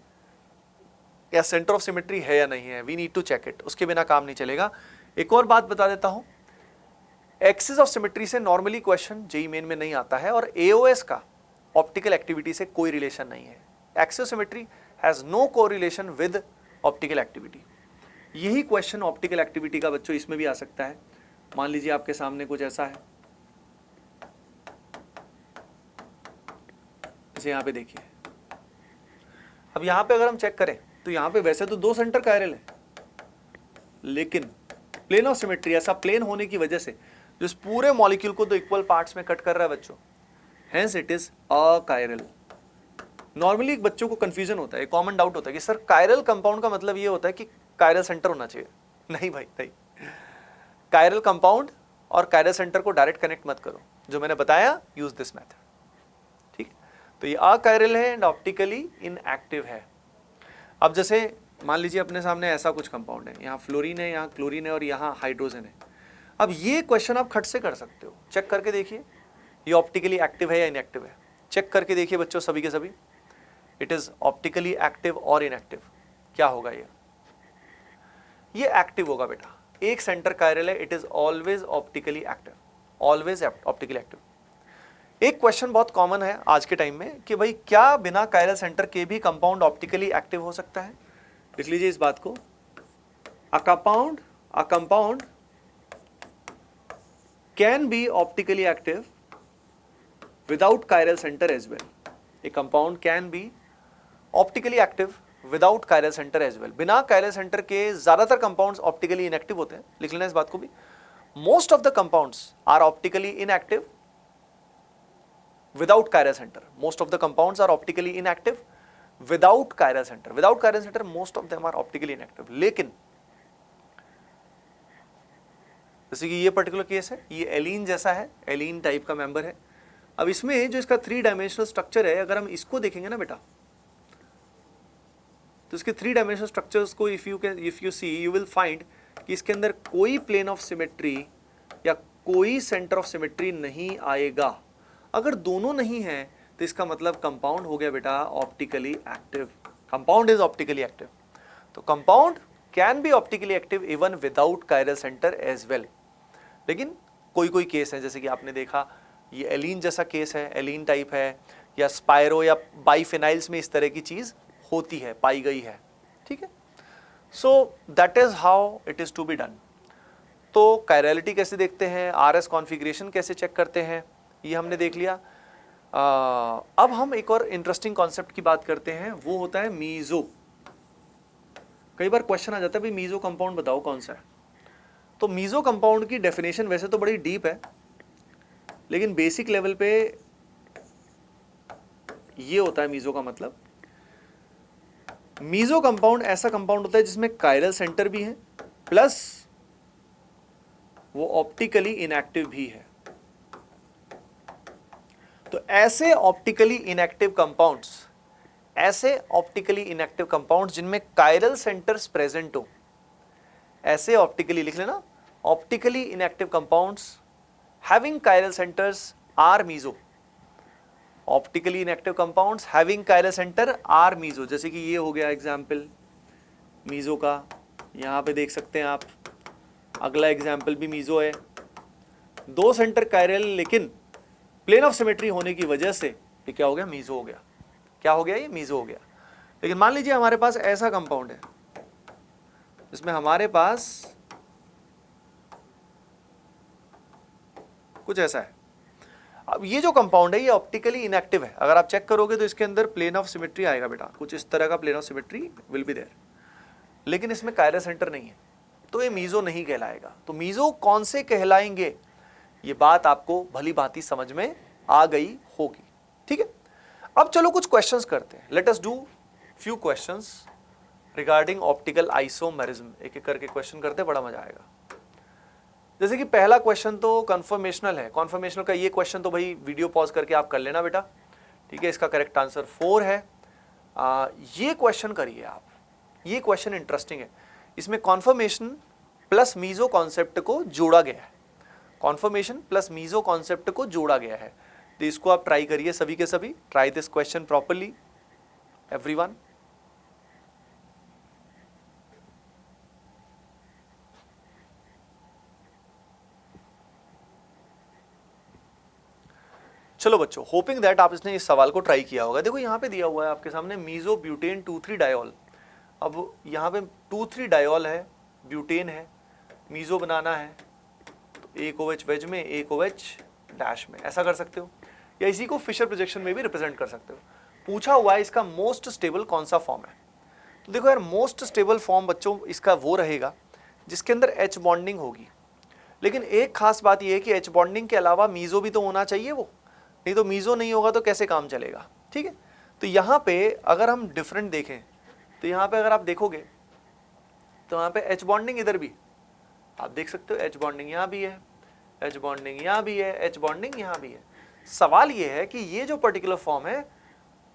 या सेंटर ऑफ सिमेट्री है या नहीं है। We need to check it, उसके बिना काम नहीं चलेगा। एक और बात बता देता हूं, एक्सिस ऑफ सिमेट्री से नॉर्मली क्वेश्चन जेईई मेन में नहीं आता है, और एओएस का ऑप्टिकल एक्टिविटी से कोई रिलेशन नहीं है। Axis of symmetry has no correlation with optical activity. यही क्वेश्चन ऑप्टिकल एक्टिविटी का बच्चों इसमें भी आ सकता है। मान लीजिए आपके सामने कुछ ऐसा है, जैसे यहां पे देखिए। अब यहां पे अगर हम चेक करें तो यहां पे वैसे तो दो सेंटर कायरल है, लेकिन प्लेन ऑफ सिमेट्री, ऐसा प्लेन होने की वजह से जो इस पूरे मॉलिक्यूल को दो इक्वल पार्ट्स में कट कर रहा है बच्चों, hence it is achiral. Normally एक बच्चों को कंफ्यूजन होता है, कॉमन डाउट होता है कि सर कायरल कंपाउंड का मतलब ये होता है कि कायरल सेंटर होना चाहिए। नहीं भाई नहीं, कायरल कंपाउंड और कायरल सेंटर को डायरेक्ट कनेक्ट मत करो, जो मैंने बताया यूज दिस मेथड। ठीक, तो ये अकायरल है एंड ऑप्टिकली इनएक्टिव है। अब जैसे मान लीजिए अपने सामने ऐसा कुछ कंपाउंड है, यहाँ फ्लोरीन है, यहाँ क्लोरीन है और यहाँ हाइड्रोजन है। अब ये क्वेश्चन आप खट से कर सकते हो, चेक करके देखिए ये ऑप्टिकली एक्टिव है या इनएक्टिव है। चेक करके देखिए बच्चों सभी के सभी, इट इज ऑप्टिकली एक्टिव और इनएक्टिव। क्या होगा ये एक्टिव होगा बेटा। एक सेंटर कायरल है, it is always optically active, always optically active. एक क्वेश्चन बहुत कॉमन है आज के टाइम में कि भाई क्या बिना कायरल सेंटर के भी कंपाउंड ऑप्टिकली एक्टिव हो सकता है। लिख लीजिए इस बात को, a compound can be optically active without chiral centre as well. A compound can be optically active without chiral centre as well. बिना कायरल सेंटर के ज्यादातर कंपाउंड्स ऑप्टिकली इनएक्टिव होते हैं। लिख लेना इस बात को भी, most of the compounds are optically inactive without chiral center. Most of the compounds are optically inactive without chiral center. Without chiral center, most of them are optically inactive. लेकिन जैसे कि ये पर्टिकुलर केस है, ये एलीन जैसा है, एलीन type का member है। अब इसमें जो इसका 3 डायमेंशनल स्ट्रक्चर है, अगर हम इसको देखेंगे ना बेटा, तो इसके 3 डायमेंशनल स्ट्रक्चर्स को if you see you will find कि इसके अंदर कोई प्लेन ऑफ सिमेट्री या कोई सेंटर ऑफ सिमेट्री नहीं आएगा। अगर दोनों नहीं है तो इसका मतलब कंपाउंड हो गया बेटा optically active. Compound is optically active. तो compound can be optically active even without chiral centre as well. लेकिन कोई कोई केस है, जैसे कि आपने देखा ये एलीन जैसा केस है, एलीन टाइप है, या स्पायरो या बाइफिनाइल्स में इस तरह की चीज होती है, पाई गई है। ठीक है, so that is how it is to be done. तो कायरलिटी कैसे देखते हैं, आरएस कॉन्फ़िगरेशन कैसे चेक करते हैं, ये हमने देख लिया। अब हम एक और इंटरेस्टिंग कॉन्सेप्ट की बात करते हैं, वो होता है मीजो। कई बार क्वेश्चन आ जाता है भाई मीजो कंपाउंड बताओ कौन सा है। तो मीजो कंपाउंड की डेफिनेशन वैसे तो बड़ी डीप है, लेकिन बेसिक लेवल पे ये होता है मीजो का मतलब, मीजो कंपाउंड ऐसा कंपाउंड होता है जिसमें कायरल सेंटर भी है प्लस वो ऑप्टिकली इनएक्टिव भी है। तो ऐसे ऑप्टिकली इनएक्टिव कंपाउंड्स जिनमें कायरल सेंटर्स प्रेजेंट हो, ऐसे ऑप्टिकली लिख लेना, optically inactive compounds having chiral centers are meso. Optically inactive compounds having chiral center are meso. जैसे कि ये हो गया एग्जाम्पल मीजो का, यहां पे देख सकते हैं आप। अगला एग्जाम्पल भी मीजो है, 2 सेंटर कायरल लेकिन प्लेन ऑफ सिमेट्री होने की वजह से ये क्या हो गया, मीजो हो गया। क्या हो गया, ये मीजो हो गया। लेकिन मान लीजिए हमारे पास ऐसा कंपाउंड है जिसमें हमारे पास कुछ ऐसा है। अब ये जो कंपाउंड है ये ऑप्टिकली इनएक्टिव है, अगर आप चेक करोगे तो इसके अंदर प्लेन ऑफ सिमेट्री आएगा बेटा, कुछ इस तरह का plane of symmetry will be there, लेकिन इसमें कायरस सेंटर नहीं है, तो ये मीजो नहीं कहलाएगा। तो मीजो कौन से कहलाएंगे, ये बात आपको भली भांति समझ में आ गई होगी। ठीक है, अब चलो कुछ क्वेश्चंस करते हैं। Let us do few questions regarding optical isomerism. एक एक करके क्वेश्चन करते हैं, बड़ा मजा आएगा। जैसे कि पहला क्वेश्चन तो कन्फर्मेशनल है। कन्फर्मेशनल का ये क्वेश्चन तो भाई वीडियो पॉज करके आप कर लेना बेटा, ठीक है। इसका करेक्ट आंसर 4 है। ये क्वेश्चन करिए आप, ये क्वेश्चन इंटरेस्टिंग है। इसमें कॉन्फर्मेशन प्लस मीजो कॉन्सेप्ट को जोड़ा गया है, कॉन्फर्मेशन प्लस मीजो कॉन्सेप्ट को जोड़ा गया है। तो इसको आप ट्राई करिए सभी के सभी, try this question properly everyone. चलो बच्चों, होपिंग दैट आप इसने इस सवाल को ट्राई किया होगा। देखो यहाँ पे दिया हुआ है आपके सामने मीजो ब्यूटेन 2,3 डायोल। अब यहाँ पे 2,3 डायोल है, ब्यूटेन है, मीजो बनाना है, तो एक OH वेज में एक OH डैश में, ऐसा कर सकते हो, या इसी को फिशर प्रोजेक्शन में भी रिप्रेजेंट कर सकते हो। पूछा हुआ है इसका मोस्ट स्टेबल कौन सा फॉर्म है। तो देखो यार, मोस्ट स्टेबल फॉर्म बच्चों इसका वो रहेगा जिसके अंदर H बॉन्डिंग होगी। लेकिन एक खास बात यह है कि H बॉन्डिंग के अलावा मीजो भी तो होना चाहिए, वो नहीं तो मीजो नहीं होगा तो कैसे काम चलेगा। ठीक है, तो यहाँ पे अगर हम डिफरेंट देखें तो यहाँ पे अगर आप देखोगे तो यहाँ पे H बॉन्डिंग इधर भी आप देख सकते हो, H बॉन्डिंग यहाँ भी है, H बॉन्डिंग यहाँ भी है, H बॉन्डिंग यहाँ भी है। सवाल ये है कि ये जो पर्टिकुलर फॉर्म है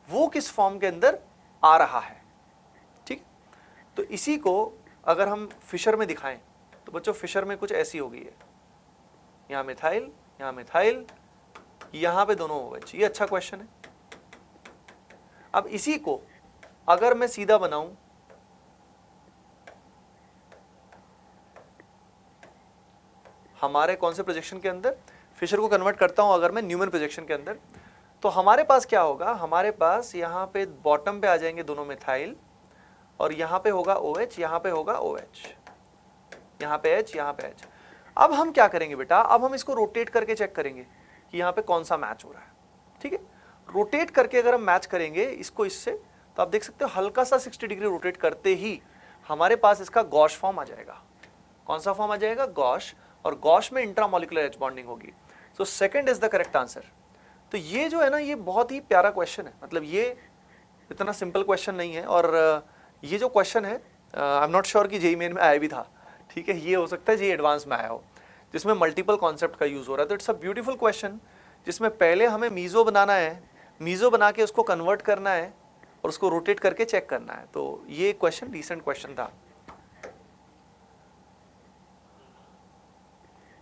वो किस फॉर्म के अंदर आ रहा है। ठीक, तो इसी को अगर हम फिशर में दिखाएं तो बच्चों फिशर में कुछ ऐसी होगी है, यहाँ मिथाइल, यहाँ मिथाइल, यहाँ पे दोनों OH। ये अच्छा क्वेश्चन है। अब इसी को अगर मैं सीधा बनाऊं हमारे कौन से प्रोजेक्शन के अंदर, फिशर को कन्वर्ट करता हूं अगर मैं न्यूमैन प्रोजेक्शन के अंदर, तो हमारे पास क्या होगा, हमारे पास यहाँ पे बॉटम पे आ जाएंगे दोनों मिथाइल, और यहाँ पे होगा OH, यहाँ पे होगा OH, यहाँ पे H, यहाँ पे H। अब हम क्या करेंगे बेटा, अब हम इसको रोटेट करके चेक करेंगे कि यहाँ पे कौन सा मैच हो रहा है। ठीक है, रोटेट करके अगर हम मैच करेंगे इसको इससे, तो आप देख सकते हो हल्का सा 60 डिग्री रोटेट करते ही हमारे पास इसका गॉश फॉर्म आ जाएगा। कौन सा फॉर्म आ जाएगा, गॉश, और गॉश में इंट्रामोलिकुलर H बॉन्डिंग होगी। So second is the correct answer. तो ये जो है ना, ये बहुत ही प्यारा क्वेश्चन है, मतलब ये इतना सिंपल क्वेश्चन नहीं है। और ये जो क्वेश्चन है आई एम नॉट श्योर कि JEE मेन में आया भी था। ठीक है, ये हो सकता है JEE एडवांस में आया हो, जिसमें मल्टीपल कॉन्सेप्ट का यूज हो रहा है। तो इट्स अ ब्यूटीफुल क्वेश्चन जिसमें पहले हमें मीजो बनाना है, मीजो बना के उसको कन्वर्ट करना है और उसको रोटेट करके चेक करना है। तो ये क्वेश्चन रिसेंट क्वेश्चन था।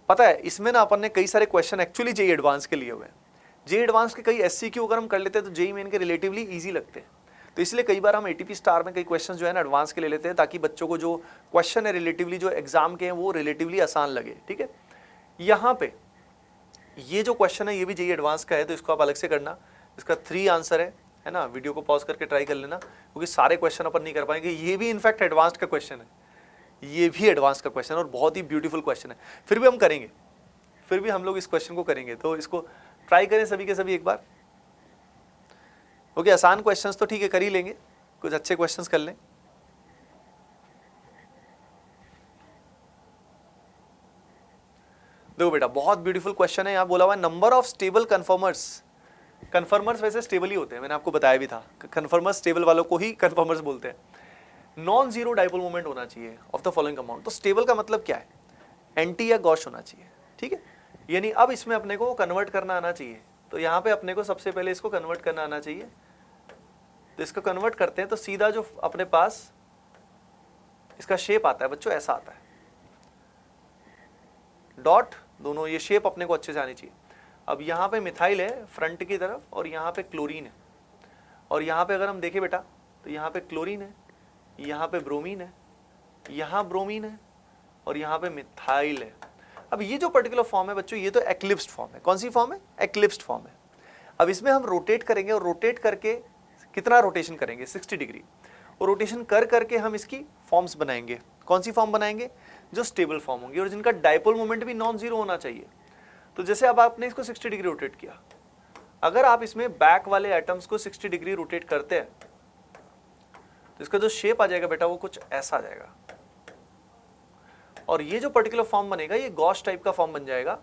पता है इसमें ना अपन ने कई सारे क्वेश्चन एक्चुअली JEE एडवांस के लिए हुए हैं। JEE एडवांस के कई SCQ अगर हम कर लेते हैं तो JEE मेन के रिलेटिवली ईजी लगते हैं। तो इसलिए कई बार हम ATP स्टार में कई क्वेश्चन जो है ना एडवांस के ले लेते हैं, ताकि बच्चों को जो क्वेश्चन है रिलेटिवली जो एग्जाम के हैं वो रिलेटिवली आसान लगे। ठीक है, यहाँ पे ये जो क्वेश्चन है ये भी JEE एडवांस का है, तो इसको आप अलग से करना। इसका 3 आंसर है ना, वीडियो को पॉज करके ट्राई कर लेना, क्योंकि सारे क्वेश्चन अपन नहीं कर पाएंगे। ये भी इनफैक्ट एडवांस्ड का क्वेश्चन है, ये भी एडवांस का क्वेश्चन और बहुत ही ब्यूटीफुल क्वेश्चन है। फिर भी हम करेंगे, फिर भी हम लोग इस क्वेश्चन को करेंगे, तो इसको ट्राई करें सभी के सभी एक बार। ओके, आसान क्वेश्चंस तो ठीक है कर ही लेंगे, कुछ अच्छे क्वेश्चंस कर लें। देखो बेटा, बहुत ब्यूटीफुल क्वेश्चन है। यहाँ बोला हुआ है number of stable conformers. Conformers वैसे स्टेबल ही होते हैं, मैंने आपको बताया भी था। कन्फर्मर्स स्टेबल वालों को ही कन्फर्मर्स बोलते हैं। नॉन जीरो डाइपोल मोमेंट होना चाहिए ऑफ द फॉलोइंग कंपाउंड। तो स्टेबल का मतलब क्या है, एंटी या गॉश होना चाहिए। ठीक है, यानी अब इसमें अपने को कन्वर्ट करना आना चाहिए। तो यहाँ पे अपने को सबसे पहले इसको कन्वर्ट करना आना चाहिए। तो इसको कन्वर्ट करते हैं तो सीधा जो अपने पास इसका शेप आता है बच्चों, ऐसा आता है डॉट, दोनों ये शेप अपने को अच्छे से आनी चाहिए। अब यहाँ पे मिथाइल है फ्रंट की तरफ, और यहाँ पे क्लोरीन है, और यहाँ पे अगर हम देखें बेटा तो यहाँ पे क्लोरीन है, यहाँ पे ब्रोमीन है, यहाँ ब्रोमीन है, और यहाँ पे मिथाइल है। अब ये जो पर्टिकुलर फॉर्म है बच्चों, ये तो एक्लिप्स्ड फॉर्म है। कौन सी फॉर्म है, एक्लिप्स्ड फॉर्म है। अब इसमें हम रोटेट करेंगे, और रोटेट करके कितना रोटेशन करेंगे 60 डिग्री, और रोटेशन कर करके हम इसकी फॉर्म्स बनाएंगे। कौन सी फॉर्म बनाएंगे? जो स्टेबल फॉर्म होंगी और जिनका डायपोल मोमेंट भी नॉन जीरो होना चाहिए। तो जैसे अब आपने इसको 60 डिग्री रोटेट किया, अगर आप इसमें बैक वाले एटम्स को 60 डिग्री रोटेट करते हैं तो इसका जो शेप आ जाएगा बेटा वो कुछ ऐसा आ जाएगा, और ये जो पर्टिकुलर फॉर्म बनेगा ये गॉस टाइप का फॉर्म बन जाएगा।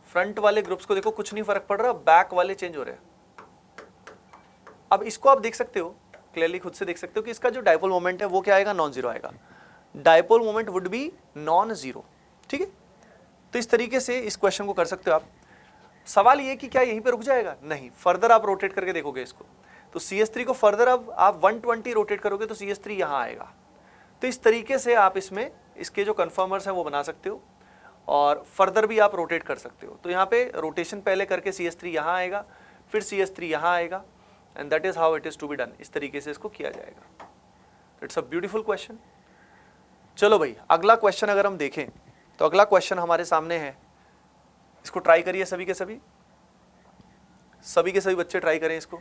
फ्रंट वाले ग्रुप्स को देखो कुछ नहीं फर्क पड़ रहा, बैक वाले चेंज हो रहे हैं। अब इसको आप देख सकते हो क्लियरली, खुद से देख सकते हो कि इसका जो डायपोल मोमेंट है वो क्या आएगा? नॉन जीरो आएगा। Dipole moment would be non zero. ठीक है, तो इस तरीके से इस क्वेश्चन को कर सकते हो आप। सवाल ये कि क्या यहीं पे रुक जाएगा? नहीं, फर्दर आप रोटेट करके देखोगे इसको, तो CS3 को फर्दर अब आप 120 रोटेट करोगे तो CS3 यहां आएगा। तो इस तरीके से आप इसमें इसके जो कन्फर्मर्स हैं वो बना सकते हो, और फर्दर भी आप रोटेट कर सकते हो। तो यहाँ पे रोटेशन पहले करके CS3 यहाँ आएगा, फिर CS3 यहाँ आएगा, and that is how it is to be done. इस तरीके से इसको किया जाएगा। It's a beautiful question. चलो भाई, अगला क्वेश्चन अगर हम देखें तो अगला क्वेश्चन हमारे सामने है, इसको ट्राई करिए सभी के सभी बच्चे ट्राई करें इसको।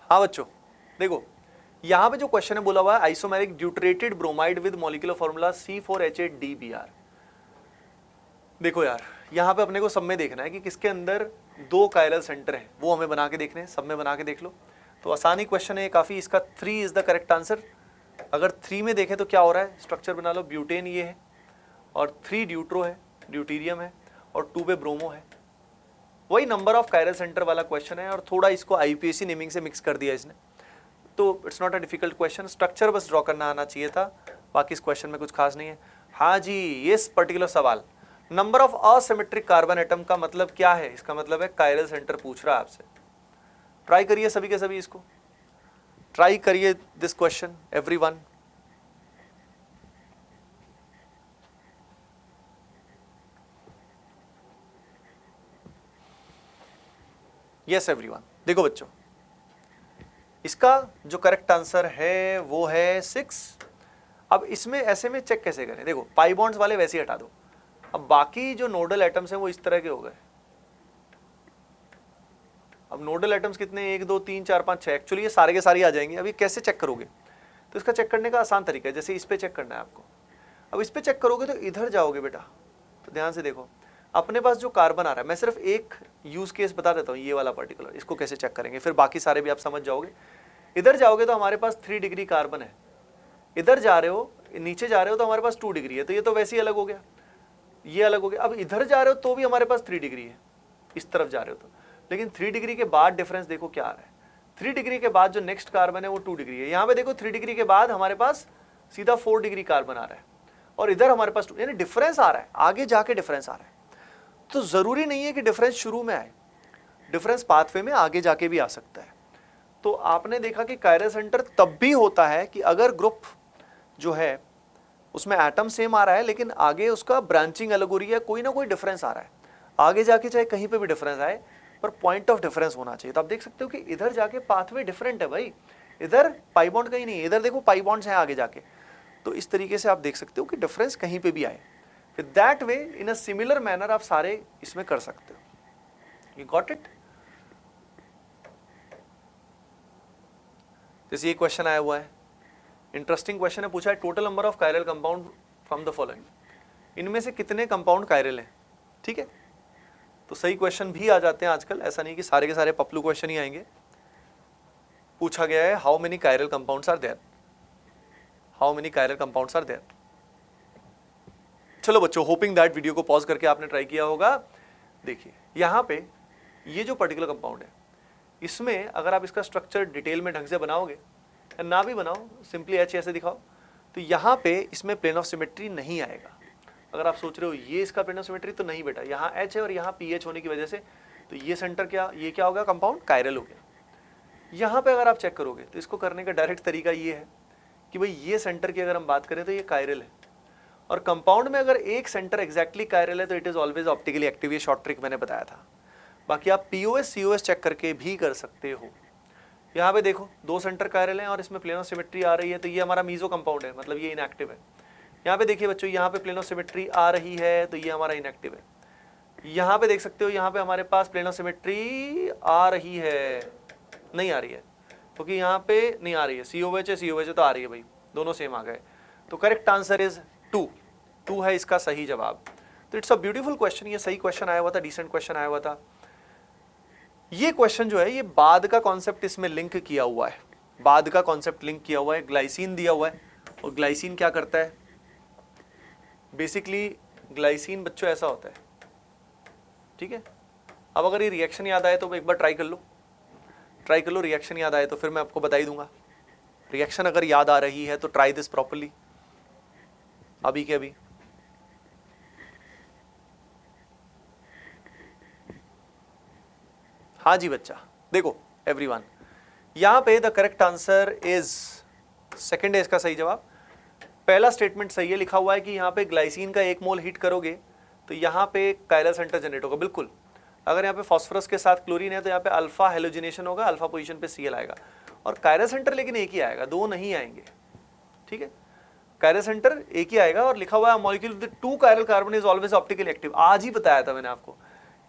हाँ बच्चों, देखो यहां पे जो क्वेश्चन है बोला हुआ है isomeric deuterated bromide with molecular formula C4H8DBr। देखो यार, यहाँ पे अपने को सब में देखना है कि किसके अंदर दो कायरल सेंटर हैं, वो हमें बना के देखने हैं। सब में बना के देख लो, तो आसानी क्वेश्चन है काफ़ी। इसका 3 इज द करेक्ट आंसर। अगर 3 में देखें तो क्या हो रहा है, स्ट्रक्चर बना लो, ब्यूटेन ये है, और 3 ड्यूट्रो है, ड्यूटीरियम है, और 2 पे ब्रोमो है। वही नंबर ऑफ कायरल सेंटर वाला क्वेश्चन है, और थोड़ा इसको IUPAC नेमिंग से मिक्स कर दिया इसने। तो it's not a difficult question, structure बस ड्रॉ करना आना चाहिए था, बाकी इस क्वेश्चन में कुछ खास नहीं है। हाँ जी, ये पर्टिकुलर सवाल number of asymmetric carbon atom का मतलब क्या है? इसका मतलब है कायरल सेंटर पूछ रहा है आपसे। ट्राई करिए सभी के सभी, इसको ट्राई करिए this question everyone. Yes everyone. देखो बच्चों, इसका जो करेक्ट आंसर है वो है 6। अब इसमें ऐसे में चेक कैसे करें? देखो पाई बॉन्ड्स वाले वैसे ही हटा दो। अब बाकी जो नोडल एटम्स हैं वो इस तरह के हो गए। अब नोडल एटम्स कितने? 1 2 3 4 5 6। एक्चुअली ये सारे के सारे आ जाएंगे। अभी कैसे चेक करोगे? तो इसका चेक करने का आसान तरीका है, जैसे इस पे चेक करना है आपको। अब इस पे चेक करोगे तो इधर जाओगे बेटा, तो ध्यान से देखो अपने पास जो कार्बन आ रहा है, मैं सिर्फ एक यूज केस बता देता हूँ, ये वाला पर्टिकुलर, इसको कैसे चेक करेंगे, फिर बाकी सारे भी आप समझ जाओगे। इधर जाओगे तो हमारे पास 3 डिग्री कार्बन है, इधर जा रहे हो, नीचे जा रहे हो तो हमारे पास 2 डिग्री है, तो ये तो वैसे ही अलग हो गया, ये अलग हो गया। अब इधर जा रहे हो तो भी हमारे पास 3 डिग्री है, इस तरफ जा रहे हो तो, लेकिन 3 डिग्री के बाद डिफरेंस देखो क्या आ रहा है। 3 डिग्री के बाद जो नेक्स्ट कार्बन है वो 2 डिग्री है। यहाँ पे देखो 3 डिग्री के बाद हमारे पास सीधा 4 डिग्री कार्बन आ रहा है, और इधर हमारे पास 2, यानी डिफरेंस आ रहा है, आगे जाके डिफरेंस आ रहा है। तो जरूरी नहीं है कि डिफरेंस शुरू में आए, डिफरेंस पाथवे में आगे जाके भी आ सकता है। तो आपने देखा कि कायरल सेंटर तब भी होता है कि अगर ग्रुप जो है उसमें एटम सेम आ रहा है लेकिन आगे उसका ब्रांचिंग अलग हो रही है, कोई ना कोई डिफरेंस आ रहा है। आगे जाके चाहे कहीं पे भी डिफरेंस आए पर पॉइंट ऑफ डिफरेंस होना चाहिए। तो आप देख सकते हो कि इधर जाके पाथवे डिफरेंट है भाई, इधर पाई बॉन्ड कहीं नहीं है, इधर देखो पाई बॉन्ड्स हैं आगे जाके। तो इस तरीके से आप देख सकते हो कि डिफरेंस कहीं पे भी आए, फिर that way in a similar manner आप सारे इसमें कर सकते हो। You got it? जैसे ये क्वेश्चन आया हुआ है, इंटरेस्टिंग क्वेश्चन है, पूछा है total number of chiral compound from the following, इनमें से कितने कंपाउंड कायरल हैं। ठीक है, तो सही क्वेश्चन भी आ जाते हैं आजकल, ऐसा नहीं कि सारे के सारे पपलू क्वेश्चन ही आएंगे। पूछा गया है how many chiral compounds are there, how many chiral compounds are there. चलो बच्चों, होपिंग दैट वीडियो को पॉज करके आपने ट्राई किया होगा। देखिए यहाँ पे ये जो पर्टिकुलर कंपाउंड है, इसमें अगर आप इसका स्ट्रक्चर डिटेल में ढंग से बनाओगे, ना भी बनाओ, सिंपली H ऐसे दिखाओ, तो यहाँ पे इसमें प्लेन ऑफ सिमेट्री नहीं आएगा। अगर आप सोच रहे हो ये इसका प्लेन ऑफ सिमेट्री, तो नहीं बेटा, यहाँ H है और यहाँ PH होने की वजह से तो ये सेंटर क्या, ये क्या होगा, कंपाउंड कायरल हो गया। यहाँ पे अगर आप चेक करोगे तो इसको करने का डायरेक्ट तरीका ये है कि भाई ये सेंटर की अगर हम बात करें तो ये कायरल है, और कंपाउंड में अगर एक सेंटर एग्जैक्टली कायरल है तो it is always optically active. ये शॉर्ट ट्रिक मैंने बताया था। बाकी आप POS COS चेक करके भी कर सकते हो। यहाँ पे देखो दो सेंटर कायरल हैं और इसमें प्लेन ऑफ सिमेट्री आ रही है, तो ये हमारा मीजो कंपाउंड है, मतलब ये इनएक्टिव है। यहाँ पे देखिए बच्चों, यहाँ पे प्लेन ऑफ सिमेट्री आ रही है, तो ये हमारा इनएक्टिव है। यहाँ पे देख सकते हो, यहाँ पे हमारे पास प्लेन ऑफ सिमेट्री आ रही है, नहीं आ रही है, क्योंकि यहाँ पे नहीं आ रही है। COH है, COH तो आ रही है भाई, दोनों सेम आ गए। तो करेक्ट आंसर इज 2 है इसका सही जवाब। तो इट्स अ ब्यूटीफुल क्वेश्चन, ये सही क्वेश्चन आया हुआ था, डिसेंट क्वेश्चन आया हुआ था। ये क्वेश्चन जो है, ये बाद का कॉन्सेप्ट इसमें लिंक किया हुआ है, बाद का कॉन्सेप्ट लिंक किया हुआ है। ग्लाइसिन दिया हुआ है, और ग्लाइसिन क्या करता है, बेसिकली ग्लाइसिन बच्चों ऐसा होता है, ठीक है। अब अगर ये रिएक्शन याद आए तो एक बार ट्राई कर लो, रिएक्शन याद आए तो फिर मैं आपको बता ही दूंगा। रिएक्शन अगर याद आ रही है तो ट्राई दिस प्रॉपर्ली, अभी के अभी। हाँ जी बच्चा, देखो एवरीवन, यहां पे the correct answer is second है इसका सही जवाब। पहला स्टेटमेंट सही है, लिखा हुआ है कि यहाँ पे ग्लाइसिन का 1 मोल हीट करोगे तो यहाँ पे कायरल सेंटर जनरेट होगा, बिल्कुल। अगर यहाँ पे फास्फोरस के साथ क्लोरीन है तो यहाँ पे अल्फा हेलोजिनेशन होगा, अल्फा पोजीशन पे Cl आएगा, और कायरल सेंटर लेकिन एक ही आएगा, दो नहीं आएंगे, ठीक है। कायरल सेंटर एक ही आएगा, और लिखा हुआ है molecule with 2 chiral carbon is always optically active. आज ही बताया था मैंने आपको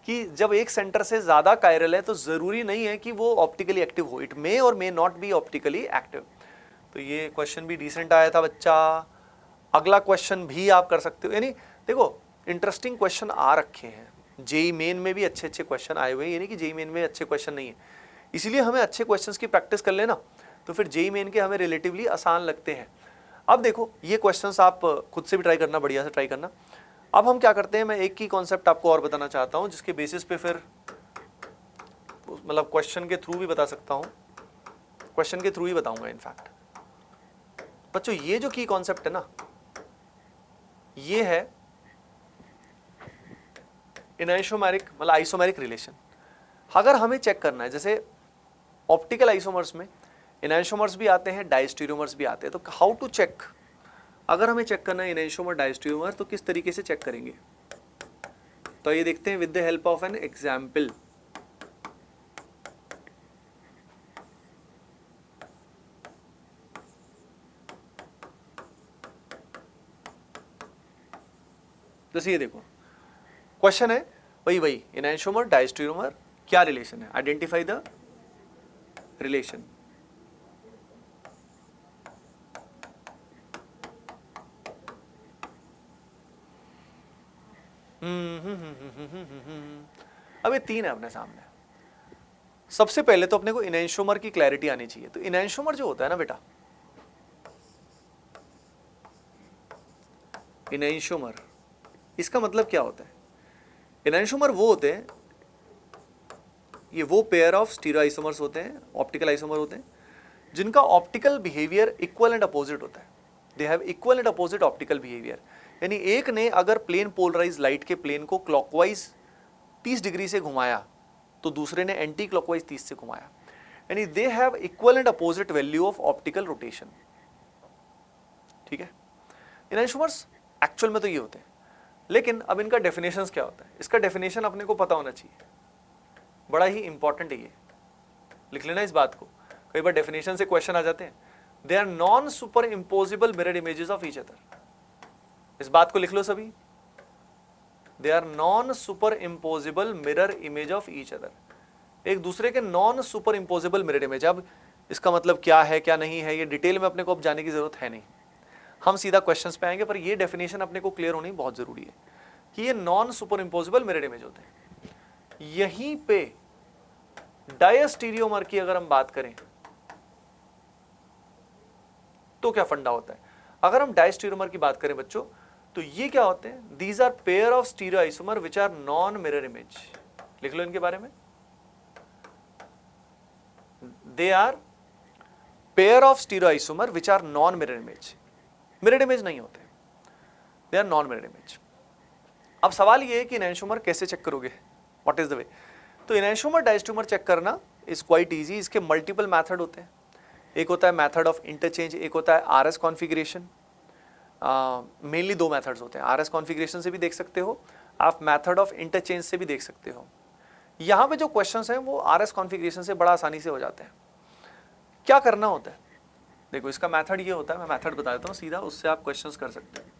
कि जब एक सेंटर से ज्यादा कायरल है तो जरूरी नहीं है कि वो ऑप्टिकली एक्टिव हो, इट मे और may not be optically active. तो ये क्वेश्चन भी डिसेंट आया था बच्चा। अगला क्वेश्चन भी आप कर सकते हो, यानी देखो इंटरेस्टिंग क्वेश्चन आ रखे हैं। जेई मेन में भी अच्छे अच्छे क्वेश्चन आए हुए हैं, यानी कि जेई मेन में अच्छे क्वेश्चन नहीं है, इसीलिए हमें अच्छे क्वेश्चंस की प्रैक्टिस कर लेना, तो फिर जेई मेन के हमें रिलेटिवली आसान लगते हैं। अब देखो ये क्वेश्चंस आप खुद से भी ट्राई करना, बढ़िया से ट्राई करना। अब हम क्या करते हैं, मैं एक ही कॉन्सेप्ट आपको और बताना चाहता हूं, जिसके बेसिस पे फिर मतलब क्वेश्चन के थ्रू भी बता सकता हूं, क्वेश्चन के थ्रू ही बताऊंगा इनफैक्ट। बच्चों ये जो की कॉन्सेप्ट है ना, ये है इनैशोमेरिक मतलब आइसोमेरिक रिलेशन। अगर हमें चेक करना है, जैसे ऑप्टिकल आइसोमर्स में इनैशोमर्स भी आते हैं, डायस्टीरियोमर्स भी आते हैं, तो हाउ टू चेक, अगर हमें चेक करना है इनैशोमर डायस्टीरियोमर तो किस तरीके से चेक करेंगे, तो ये देखते हैं with the help of an example. जैसे ये देखो क्वेश्चन है, वही इनैशोमर डायस्टीरियोमर क्या रिलेशन है, आइडेंटिफाई द रिलेशन। अब ये 3 है अपने सामने। सबसे पहले तो अपने को इनैशोमर की क्लैरिटी आनी चाहिए। तो इनैशोमर जो होता है ना बेटा, इनैशोमर, इसका मतलब क्या होता है, इनैशोमर वो होते हैं, ये वो पेयर ऑफ स्टीरियो आइसोमर्स होते हैं, ऑप्टिकल आइसोमर होते हैं, जिनका optical behaviour equal and opposite होता है। They have equal and opposite optical behaviour, यानी एक ने अगर प्लेन पोलराइज लाइट के प्लेन को क्लॉकवाइज 30 डिग्री से घुमाया तो दूसरे ने एंटी क्लॉकवाइज 30 से घुमाया, यानी they have equal and opposite value of optical rotation, ठीक है। इनैशोमर्स एक्चुअल में तो ये होते हैं, लेकिन अब इनका डेफिनेशंस क्या होता है, इसका डेफिनेशन अपने को पता होना चाहिए, बड़ा ही इंपॉर्टेंट है ये, लिख लेना इस बात को, कई बार डेफिनेशन से क्वेश्चन आ जाते हैं। They are non superimposable mirror images of each other, इस बात को लिख लो सभी, they are non superimposable mirror image of each other, एक दूसरे के non superimposable mirror image. अब इसका मतलब क्या है क्या नहीं है, ये डिटेल में अपने को अब जाने की जरूरत है नहीं, हम सीधा क्वेश्चंस पे आएंगे, पर ये डेफिनेशन अपने को क्लियर होनी बहुत जरूरी है कि ये non superimposable mirror image होते हैं। यहीं पे डायस्टीरियोमर की अगर हम बात करें तो क्या फंडा होता है, अगर हम डायस्टीरियोमर की बात करें बच्चों, तो ये क्या होते हैं, these are pair of stereoisomer which are non mirror image. लिख लो इनके बारे में, they are pair of stereoisomer which are non mirror image, mirror image नहीं होते, they are non mirror image. अब सवाल ये है कि इनैशोमर कैसे चेक करोगे, व्हाट इज द वे। तो इनैशोमर डायस्टीरियोमर चेक करना इज क्वाइट इजी, इसके मल्टीपल मेथड होते हैं, एक होता है मेथड ऑफ इंटरचेंज, एक होता है आरएस कॉन्फ़िगरेशन। मेनली 2 मेथड्स होते हैं, आरएस कॉन्फ़िगरेशन से भी देख सकते हो आप, मेथड ऑफ इंटरचेंज से भी देख सकते हो। यहाँ पे जो क्वेश्चंस हैं वो आरएस कॉन्फ़िगरेशन से बड़ा आसानी से हो जाते हैं। क्या करना होता है, देखो इसका मेथड ये होता है, मैं मेथड बता देता हूँ सीधा, उससे आप क्वेश्चंस कर सकते हैं।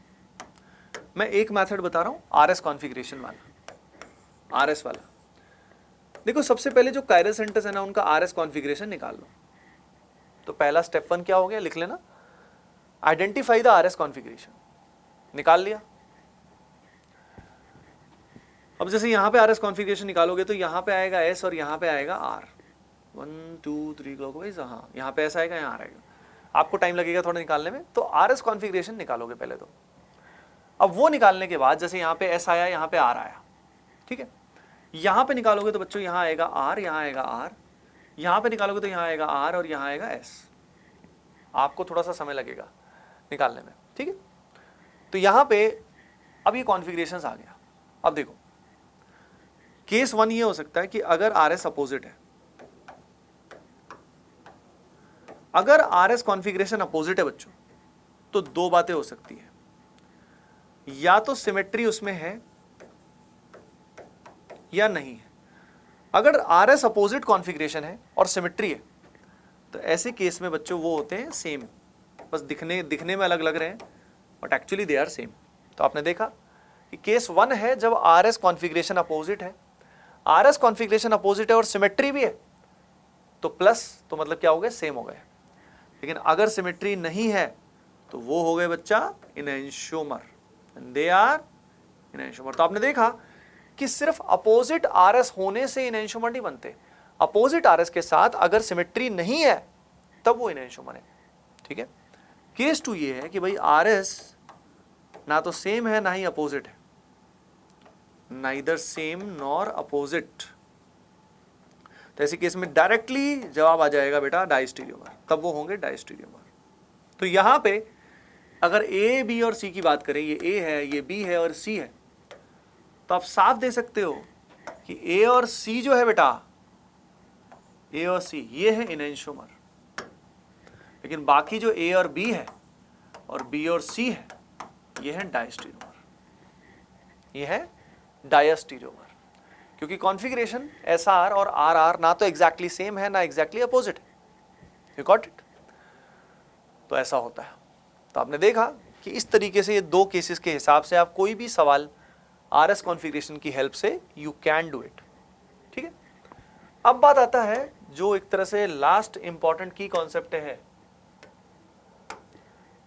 मैं एक मेथड बता रहा हूँ आरएस कॉन्फ़िगरेशन वाला, आरएस वाला। देखो सबसे पहले जो कायरल सेंटर्स है ना, उनका आरएस कॉन्फ़िगरेशन निकाल लो। तो पहला स्टेप 1 क्या हो गया, लिख लेना, आइडेंटिफाई द आरएस कॉन्फ़िगरेशन, निकाल लिया। अब जैसे यहां पे आरएस कॉन्फ़िगरेशन निकालोगे तो यहां पे आएगा एस और यहां पे आएगा आर, 1 2 3 क्लॉकवाइज, हाँ यहाँ पे ऐसा आएगा, यहाँ आएगा, आपको टाइम लगेगा थोड़ा निकालने में। तो आरएस कॉन्फ़िगरेशन निकालोगे पहले तो। अब वो निकालने के बाद जैसे यहाँ पे एस आया, यहाँ पे आर आया, ठीक है, यहाँ पे निकालोगे तो बच्चों यहाँ आएगा आर, यहाँ आएगा आर, यहाँ पे निकालोगे तो यहाँ आएगा आर और यहाँ आएगा एस। आपको थोड़ा सा समय लगेगा निकालने में, ठीक है। तो यहाँ पे अब ये कॉन्फ़िगरेशंस आ गया। अब देखो केस 1 ये हो सकता है कि अगर आरएस अपोजिट है, अगर आरएस कॉन्फ़िगरेशन अपोजिट है बच्चों, तो दो बातें हो सकती है, या तो सिमेट्री उसमें है या नहीं है। अगर आरएस अपोजिट कॉन्फ़िगरेशन है और सिमेट्री है, तो ऐसे केस में बच्चों वो होते हैं सेम, बस दिखने में अलग लग रहे हैं, but actually they are same. तो आपने देखा कि केस 1 है जब आरएस कॉन्फ़िगरेशन अपोजिट है, आरएस कॉन्फ़िगरेशन अपोजिट है और सिमेट्री भी है, तो प्लस, तो मतलब क्या हो गए, सेम हो गए। लेकिन अगर सिमेट्री नहीं है तो वो हो गए बच्चा इनैंशोमर, दे आर इनैंशोमर। तो आपने देखा कि सिर्फ अपोजिट आरएस होने से इनैंशोमर नहीं बनते, अपोजिट आरएस के साथ अगर सिमेट्री नहीं है तब वो इनैंशोमर है, ठीक है। केस 2 ये है कि भाई आरएस ना तो सेम है ना ही अपोजिट है, नाइदर सेम नॉर अपोजिट। तो ऐसे केस में डायरेक्टली जवाब आ जाएगा बेटा डायस्टीरियोमर, तब वो होंगे डायस्टीरियोमर। तो यहां पे अगर ए बी और सी की बात करें, ये ए है, ये बी है और सी है, तो आप साफ दे सकते हो कि ए और सी जो है बेटा, ए और सी ये है इनैंशोमर, लेकिन बाकी जो ए और बी है और बी और सी है ये है डायस्टीरियोमर, ये है डायस्टीरियोमर, क्योंकि कॉन्फ़िगरेशन एस आर और आर आर ना तो एग्जैक्टली सेम है ना एग्जैक्टली अपोजिट है। You got it. तो ऐसा होता है। तो आपने देखा कि इस तरीके से ये दो केसेस के हिसाब से आप कोई भी सवाल आरएस कॉन्फ़िगरेशन की हेल्प से यू कैन डू इट, ठीक है। अब बात आता है जो एक तरह से लास्ट इंपॉर्टेंट की कॉन्सेप्ट है,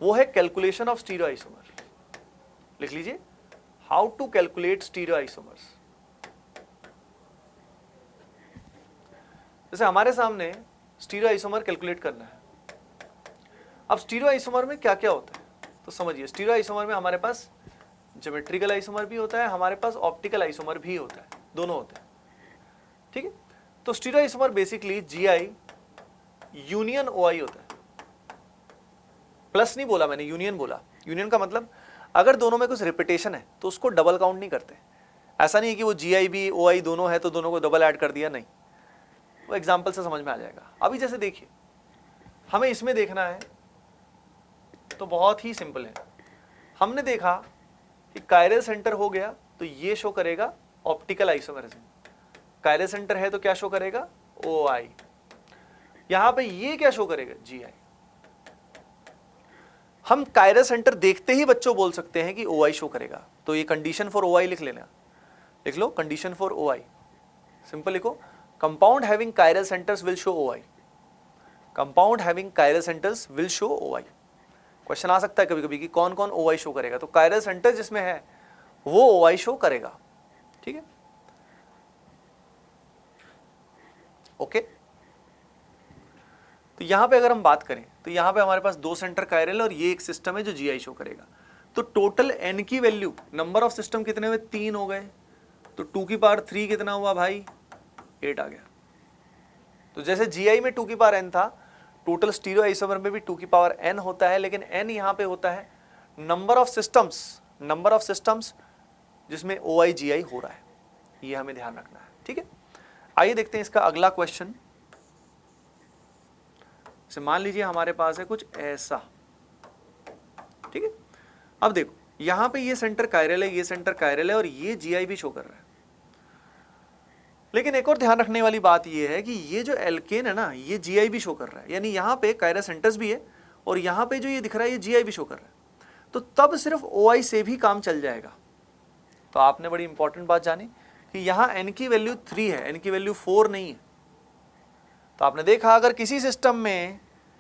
वो है कैलकुलेशन ऑफ स्टीरियो आइसोमर। लिख लीजिए, how to calculate stereoisomers. जैसे हमारे सामने स्टीरियो आइसोमर कैलकुलेट करना है। अब स्टीरियो आइसोमर में क्या क्या होता है तो समझिए, स्टीरियो आइसोमर में हमारे पास ज्योमेट्रिकल आइसोमर भी होता है, हमारे पास ऑप्टिकल आइसोमर भी होता है, दोनों होते हैं, ठीक है। तो stereo isomer basically GI union OI होता है। प्लस नहीं बोला मैंने, यूनियन बोला। यूनियन का मतलब अगर दोनों में कुछ रिपीटेशन है तो उसको डबल काउंट नहीं करते। ऐसा नहीं है कि वो जीआई भी ओआई दोनों है तो दोनों को डबल ऐड कर दिया, नहीं, वो एग्जाम्पल से समझ में आ जाएगा। अभी जैसे देखिए, हमें इसमें देखना है तो बहुत ही सिंपल है। हमने देखा कि कायरल सेंटर हो गया तो ये शो करेगा ऑप्टिकल आइसोमेरिज्म, कायरल सेंटर है तो क्या शो करेगा, ओ आई। यहां पे ये क्या शो करेगा, जी आई। हम कायरल सेंटर देखते ही बच्चों बोल सकते हैं कि ओ आई शो करेगा, तो ये कंडीशन फॉर ओ आई लिख लेना, लिख लो condition for O I, simple लिखो, compound having chiral centres will show O I, compound having chiral centres will show O I. Question आ सकता है कभी कभी कि कौन कौन ओ आई शो करेगा, तो कायरल सेंटर जिसमें है वो ओ आई शो करेगा, ठीक है, ओके। तो यहां पे अगर हम बात करें तो यहां पे हमारे पास दो सेंटर कायरल और ये एक सिस्टम है जो जी आई शो करेगा। तो टोटल एन की वैल्यू, नंबर ऑफ सिस्टम कितने हुए, 3 हो गए, तो 2 की पावर 3 कितना हुआ भाई, 8 आ गया। तो जैसे जी आई में 2 की पावर n था, टोटल स्टीरियो आइसोमर में भी 2 की पावर n होता है, लेकिन n यहां पे होता है नंबर ऑफ सिस्टम्स जिसमें ओ आई जी आई हो रहा है, ये हमें ध्यान रखना है, ठीक है। आइए देखते हैं इसका अगला क्वेश्चन। से मान लीजिए हमारे पास है कुछ ऐसा, ठीक है। अब देखो यहां पे ये सेंटर कायरल है, ये सेंटर कायरल है और ये जी आई भी शो कर रहा है। लेकिन एक और ध्यान रखने वाली बात ये है कि ये जो एल्केन है ना, ये जीआई भी शो कर रहा है, यानी यहाँ पे कायरल सेंटर्स भी है और यहाँ पे जो ये दिख रहा है ये जीआई भी शो कर रहा है, तो तब सिर्फ ओआई से भी काम चल जाएगा। तो आपने बड़ी इंपॉर्टेंट बात जानी कि यहाँ n की वैल्यू 3 है, n की वैल्यू 4 नहीं है। तो आपने देखा अगर किसी सिस्टम में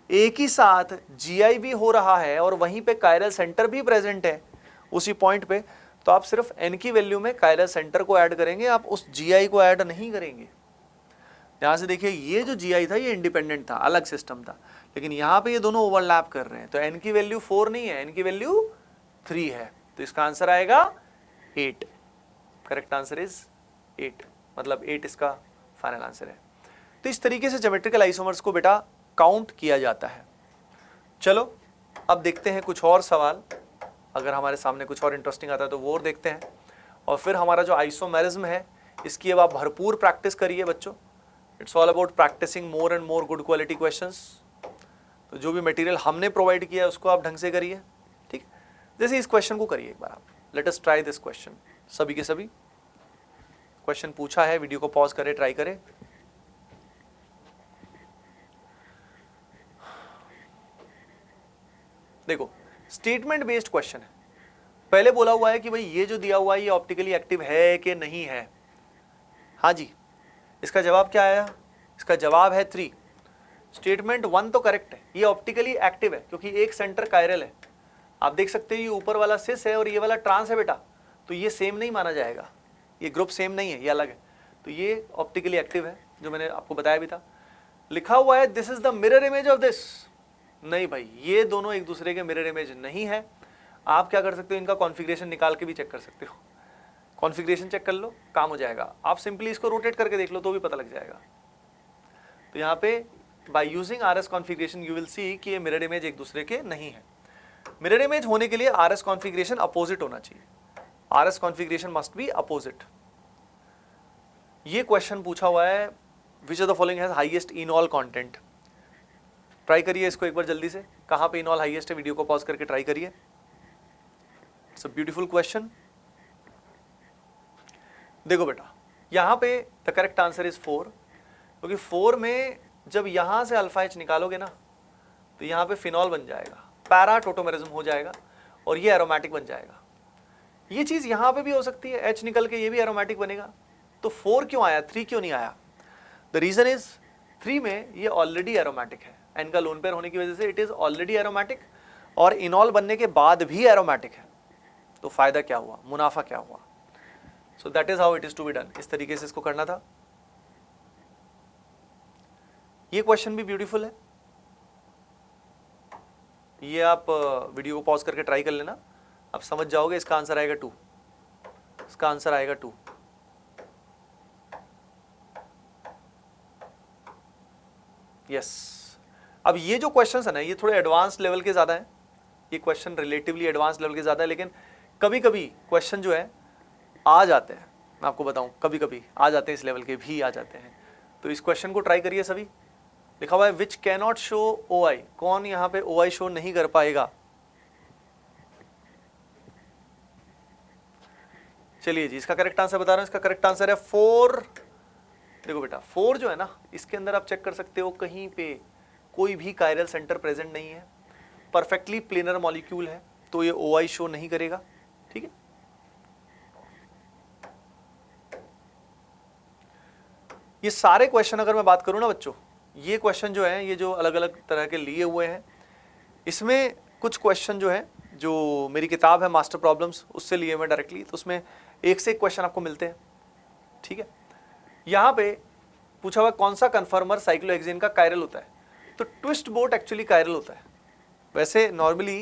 एक ही साथ जीआई भी हो रहा है और वहीं पे कायरल सेंटर भी प्रेजेंट है उसी पॉइंट पे, तो आप सिर्फ n की वैल्यू में कायरल सेंटर को ऐड करेंगे, आप उस जीआई को ऐड नहीं करेंगे। यहाँ से देखिए ये जो जीआई था ये इंडिपेंडेंट था, अलग सिस्टम था, लेकिन यहाँ पे ये दोनों ओवरलैप कर रहे हैं। तो n की वैल्यू 4 नहीं है, n की वैल्यू 3 है, तो इसका आंसर आएगा 8। करेक्ट आंसर इज 8, मतलब 8 इसका फाइनल आंसर है। तो इस तरीके से ज्योमेट्रिकल आइसोमर्स को बेटा काउंट किया जाता है। चलो अब देखते हैं कुछ और सवाल, अगर हमारे सामने कुछ और इंटरेस्टिंग आता है तो वो और देखते हैं, और फिर हमारा जो आइसोमेरिज्म है इसकी अब आप भरपूर प्रैक्टिस करिए बच्चों। It's all about practicing more and more good quality questions. तो जो भी मटेरियल हमने प्रोवाइड किया है उसको आप ढंग से करिए, ठीक। जैसे इस क्वेश्चन को करिए एक बार आप, let us try this question. सभी के सभी क्वेश्चन पूछा है, वीडियो को पॉज करें, ट्राई करें। देखो स्टेटमेंट बेस्ड क्वेश्चन है। पहले बोला हुआ है कि भाई ये जो दिया हुआ है ये ऑप्टिकली एक्टिव है कि नहीं है। हाँ जी, इसका जवाब क्या आया? इसका जवाब है 3। स्टेटमेंट 1 तो करेक्ट है, ये ऑप्टिकली एक्टिव है क्योंकि एक सेंटर कायरल है। आप देख सकते हो ये ऊपर वाला सिस है और ये वाला ट्रांस है बेटा, तो ये सेम नहीं माना जाएगा, ये ग्रुप सेम नहीं है, ये अलग है। तो ये ऑप्टिकली एक्टिव है, जो मैंने आपको बताया भी था। लिखा हुआ है this is the mirror image of this, नहीं भाई ये दोनों एक दूसरे के मिरर इमेज नहीं है। आप क्या कर सकते हो, इनका कॉन्फ़िगरेशन निकाल के भी चेक कर सकते हो। कॉन्फ़िगरेशन चेक कर लो, काम हो जाएगा। आप सिंपली इसको रोटेट करके देख लो तो भी पता लग जाएगा। तो यहाँ पे by using RS configuration you will see कि ये मिरर इमेज एक दूसरे के नहीं है। मिरर इमेज होने के लिए आरएस कॉन्फ़िगरेशन अपोजिट होना चाहिए, RS configuration must be opposite. ये क्वेश्चन पूछा हुआ है which of the following has highest इनॉल content. Try करिए इसको एक बार जल्दी से, कहाँ पे इनॉल हाईएस्ट है, वीडियो को पॉज करके ट्राई करिए। It's a beautiful question. देखो बेटा यहाँ पे द करेक्ट आंसर इज 4, क्योंकि 4 में जब यहाँ से अल्फा एच निकालोगे ना तो यहाँ पे फिनॉल बन जाएगा, पैरा टोटोमेरिज्म हो जाएगा और ये एरोमेटिक बन जाएगा। ये चीज़ यहाँ पे भी हो सकती है, एच निकल के ये भी एरोमेटिक बनेगा। तो 4 क्यों आया, 3 क्यों नहीं आया? द रीजन इज 3 में ये ऑलरेडी एरोमेटिक है, एन का लोन पेयर होने की वजह से इट इज ऑलरेडी एरोमेटिक, और इनॉल बनने के बाद भी एरोमेटिक है। तो फायदा क्या हुआ, मुनाफा क्या हुआ? So that is how it is to be done. इस तरीके से इसको करना था। ये क्वेश्चन भी ब्यूटीफुल है, ये आप वीडियो को पॉज करके ट्राई कर लेना, आप समझ जाओगे। इसका आंसर आएगा 2, इसका आंसर आएगा 2। यस अब ये जो क्वेश्चंस है ना ये थोड़े एडवांस लेवल के ज़्यादा हैं, ये क्वेश्चन रिलेटिवली एडवांस लेवल के ज़्यादा है, लेकिन कभी कभी क्वेश्चन जो है आ जाते हैं, मैं आपको बताऊं कभी कभी आ जाते हैं, इस लेवल के भी आ जाते हैं। तो इस क्वेश्चन को ट्राई करिए सभी। लिखा हुआ है विच कैनॉट शो ओ आई, कौन यहाँ पे ओ आई शो नहीं कर पाएगा? चलिए जी, इसका करेक्ट आंसर बता रहा हूं, इसका करेक्ट आंसर है 4। देखो बेटा 4 जो है ना, इसके अंदर आप चेक कर सकते हो कहीं पे कोई भी कायरल सेंटर प्रेजेंट नहीं है, परफेक्टली प्लेनर मॉलिक्यूल है, तो ये ओ आई शो नहीं करेगा। ठीक है, ये सारे क्वेश्चन अगर मैं बात करूं ना बच्चों, ये क्वेश्चन जो है ये जो अलग अलग तरह के लिए हुए हैं, इसमें कुछ क्वेश्चन जो है जो मेरी किताब है मास्टर प्रॉब्लम्स उससे लिए मैं डायरेक्टली, तो उसमें एक से एक क्वेश्चन आपको मिलते हैं। ठीक है, यहाँ पे पूछा हुआ कौन सा कन्फर्मर साइक्लोहेक्सेन का कायरल होता है, तो ट्विस्ट बोट एक्चुअली कायरल होता है। वैसे नॉर्मली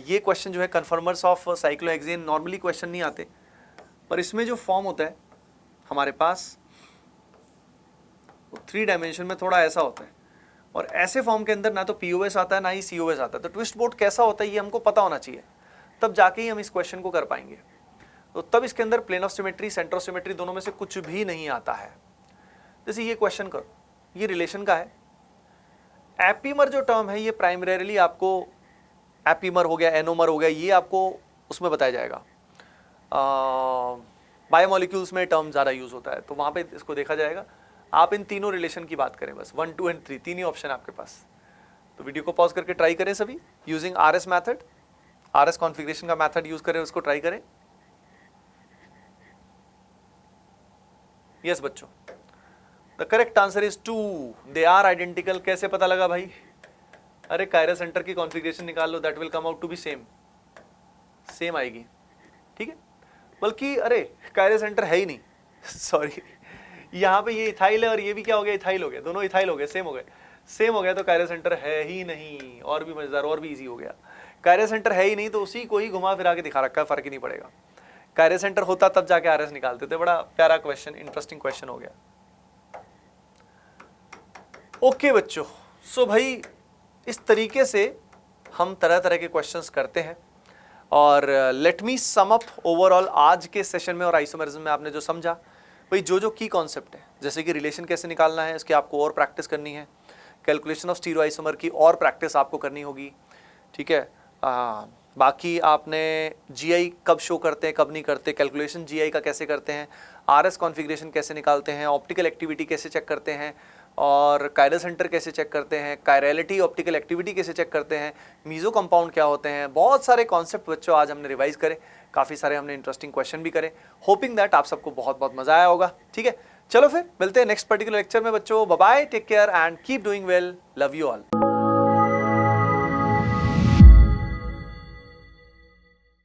ये क्वेश्चन जो है conformers of cyclohexane normally question नहीं आते, पर इसमें जो फॉर्म होता है हमारे पास 3 डायमेंशन में थोड़ा ऐसा होता है, और ऐसे फॉर्म के अंदर ना तो पीओएस आता है ना ही सीओएस आता है। तो ट्विस्ट बोट कैसा होता है ये हमको पता होना चाहिए, तब जाके ही हम इस क्वेश्चन को कर पाएंगे। तो तब इसके अंदर plane of symmetry center of symmetry दोनों में से कुछ भी नहीं आता है। जैसे ये क्वेश्चन करो, ये रिलेशन का है। एपीमर जो टर्म है ये प्राइमरीली आपको एपीमर हो गया, एनोमर हो गया, ये आपको उसमें बताया जाएगा बायोमोलिक्यूल्स में टर्म ज़्यादा यूज होता है, तो वहाँ पे इसको देखा जाएगा। आप इन तीनों रिलेशन की बात करें बस, 1, 2 एंड 3, तीन ही ऑप्शन आपके पास। तो वीडियो को पॉज करके ट्राई करें सभी, using RS method, RS configuration का मैथड यूज करें, उसको ट्राई करें। यस बच्चों, the correct answer is 2, they are identical. कैसे पता लगा भाई? अरे कायरस सेंटर की कॉन्फ़िगरेशन निकाल लो, that will come out to be same आएगी, ठीक है। बल्कि अरे कायरस सेंटर है ही नहीं सॉरी, यहाँ पे ये इथाइल है और ये भी क्या हो गया, इथाइल हो गया, दोनों इथाइल हो गए, सेम हो गया, तो कायरस सेंटर है ही नहीं। और भी मजेदार, और भी इजी हो गया। कायरस सेंटर है ही नहीं तो उसी को ही घुमा फिरा के दिखा रखा है, फर्क ही नहीं पड़ेगा। कायरस सेंटर होता तब जाके RS निकालते थे। बड़ा प्यारा क्वेश्चन, इंटरेस्टिंग क्वेश्चन हो गया। ओके बच्चों, सो भाई इस तरीके से हम तरह तरह के क्वेश्चंस करते हैं। और let me sum up overall आज के सेशन में और आइसोमेरिज्म में आपने जो समझा, भाई जो की कॉन्सेप्ट है, जैसे कि रिलेशन कैसे निकालना है, इसकी आपको और प्रैक्टिस करनी है। कैलकुलेशन ऑफ स्टीरियो आइसोमर की और प्रैक्टिस आपको करनी होगी, ठीक है। बाकी आपने GI कब शो करते हैं, कब नहीं करते, कैलकुलेशन GI का कैसे करते हैं, RS कॉन्फ़िगरेशन कैसे निकालते हैं, ऑप्टिकल एक्टिविटी कैसे चेक करते हैं, और कायरल सेंटर कैसे चेक करते हैं, कायरलिटी ऑप्टिकल एक्टिविटी कैसे चेक करते हैं, मीजो कंपाउंड क्या होते हैं। बहुत सारे कॉन्सेप्ट बच्चों आज हमने रिवाइज करे, काफ़ी सारे हमने इंटरेस्टिंग क्वेश्चन भी करे। होपिंग दैट आप सबको बहुत बहुत मजा आया होगा, ठीक है। चलो फिर मिलते हैं नेक्स्ट पर्टिकुलर लेक्चर में बच्चों। Bye bye, take care and keep doing well, love you all.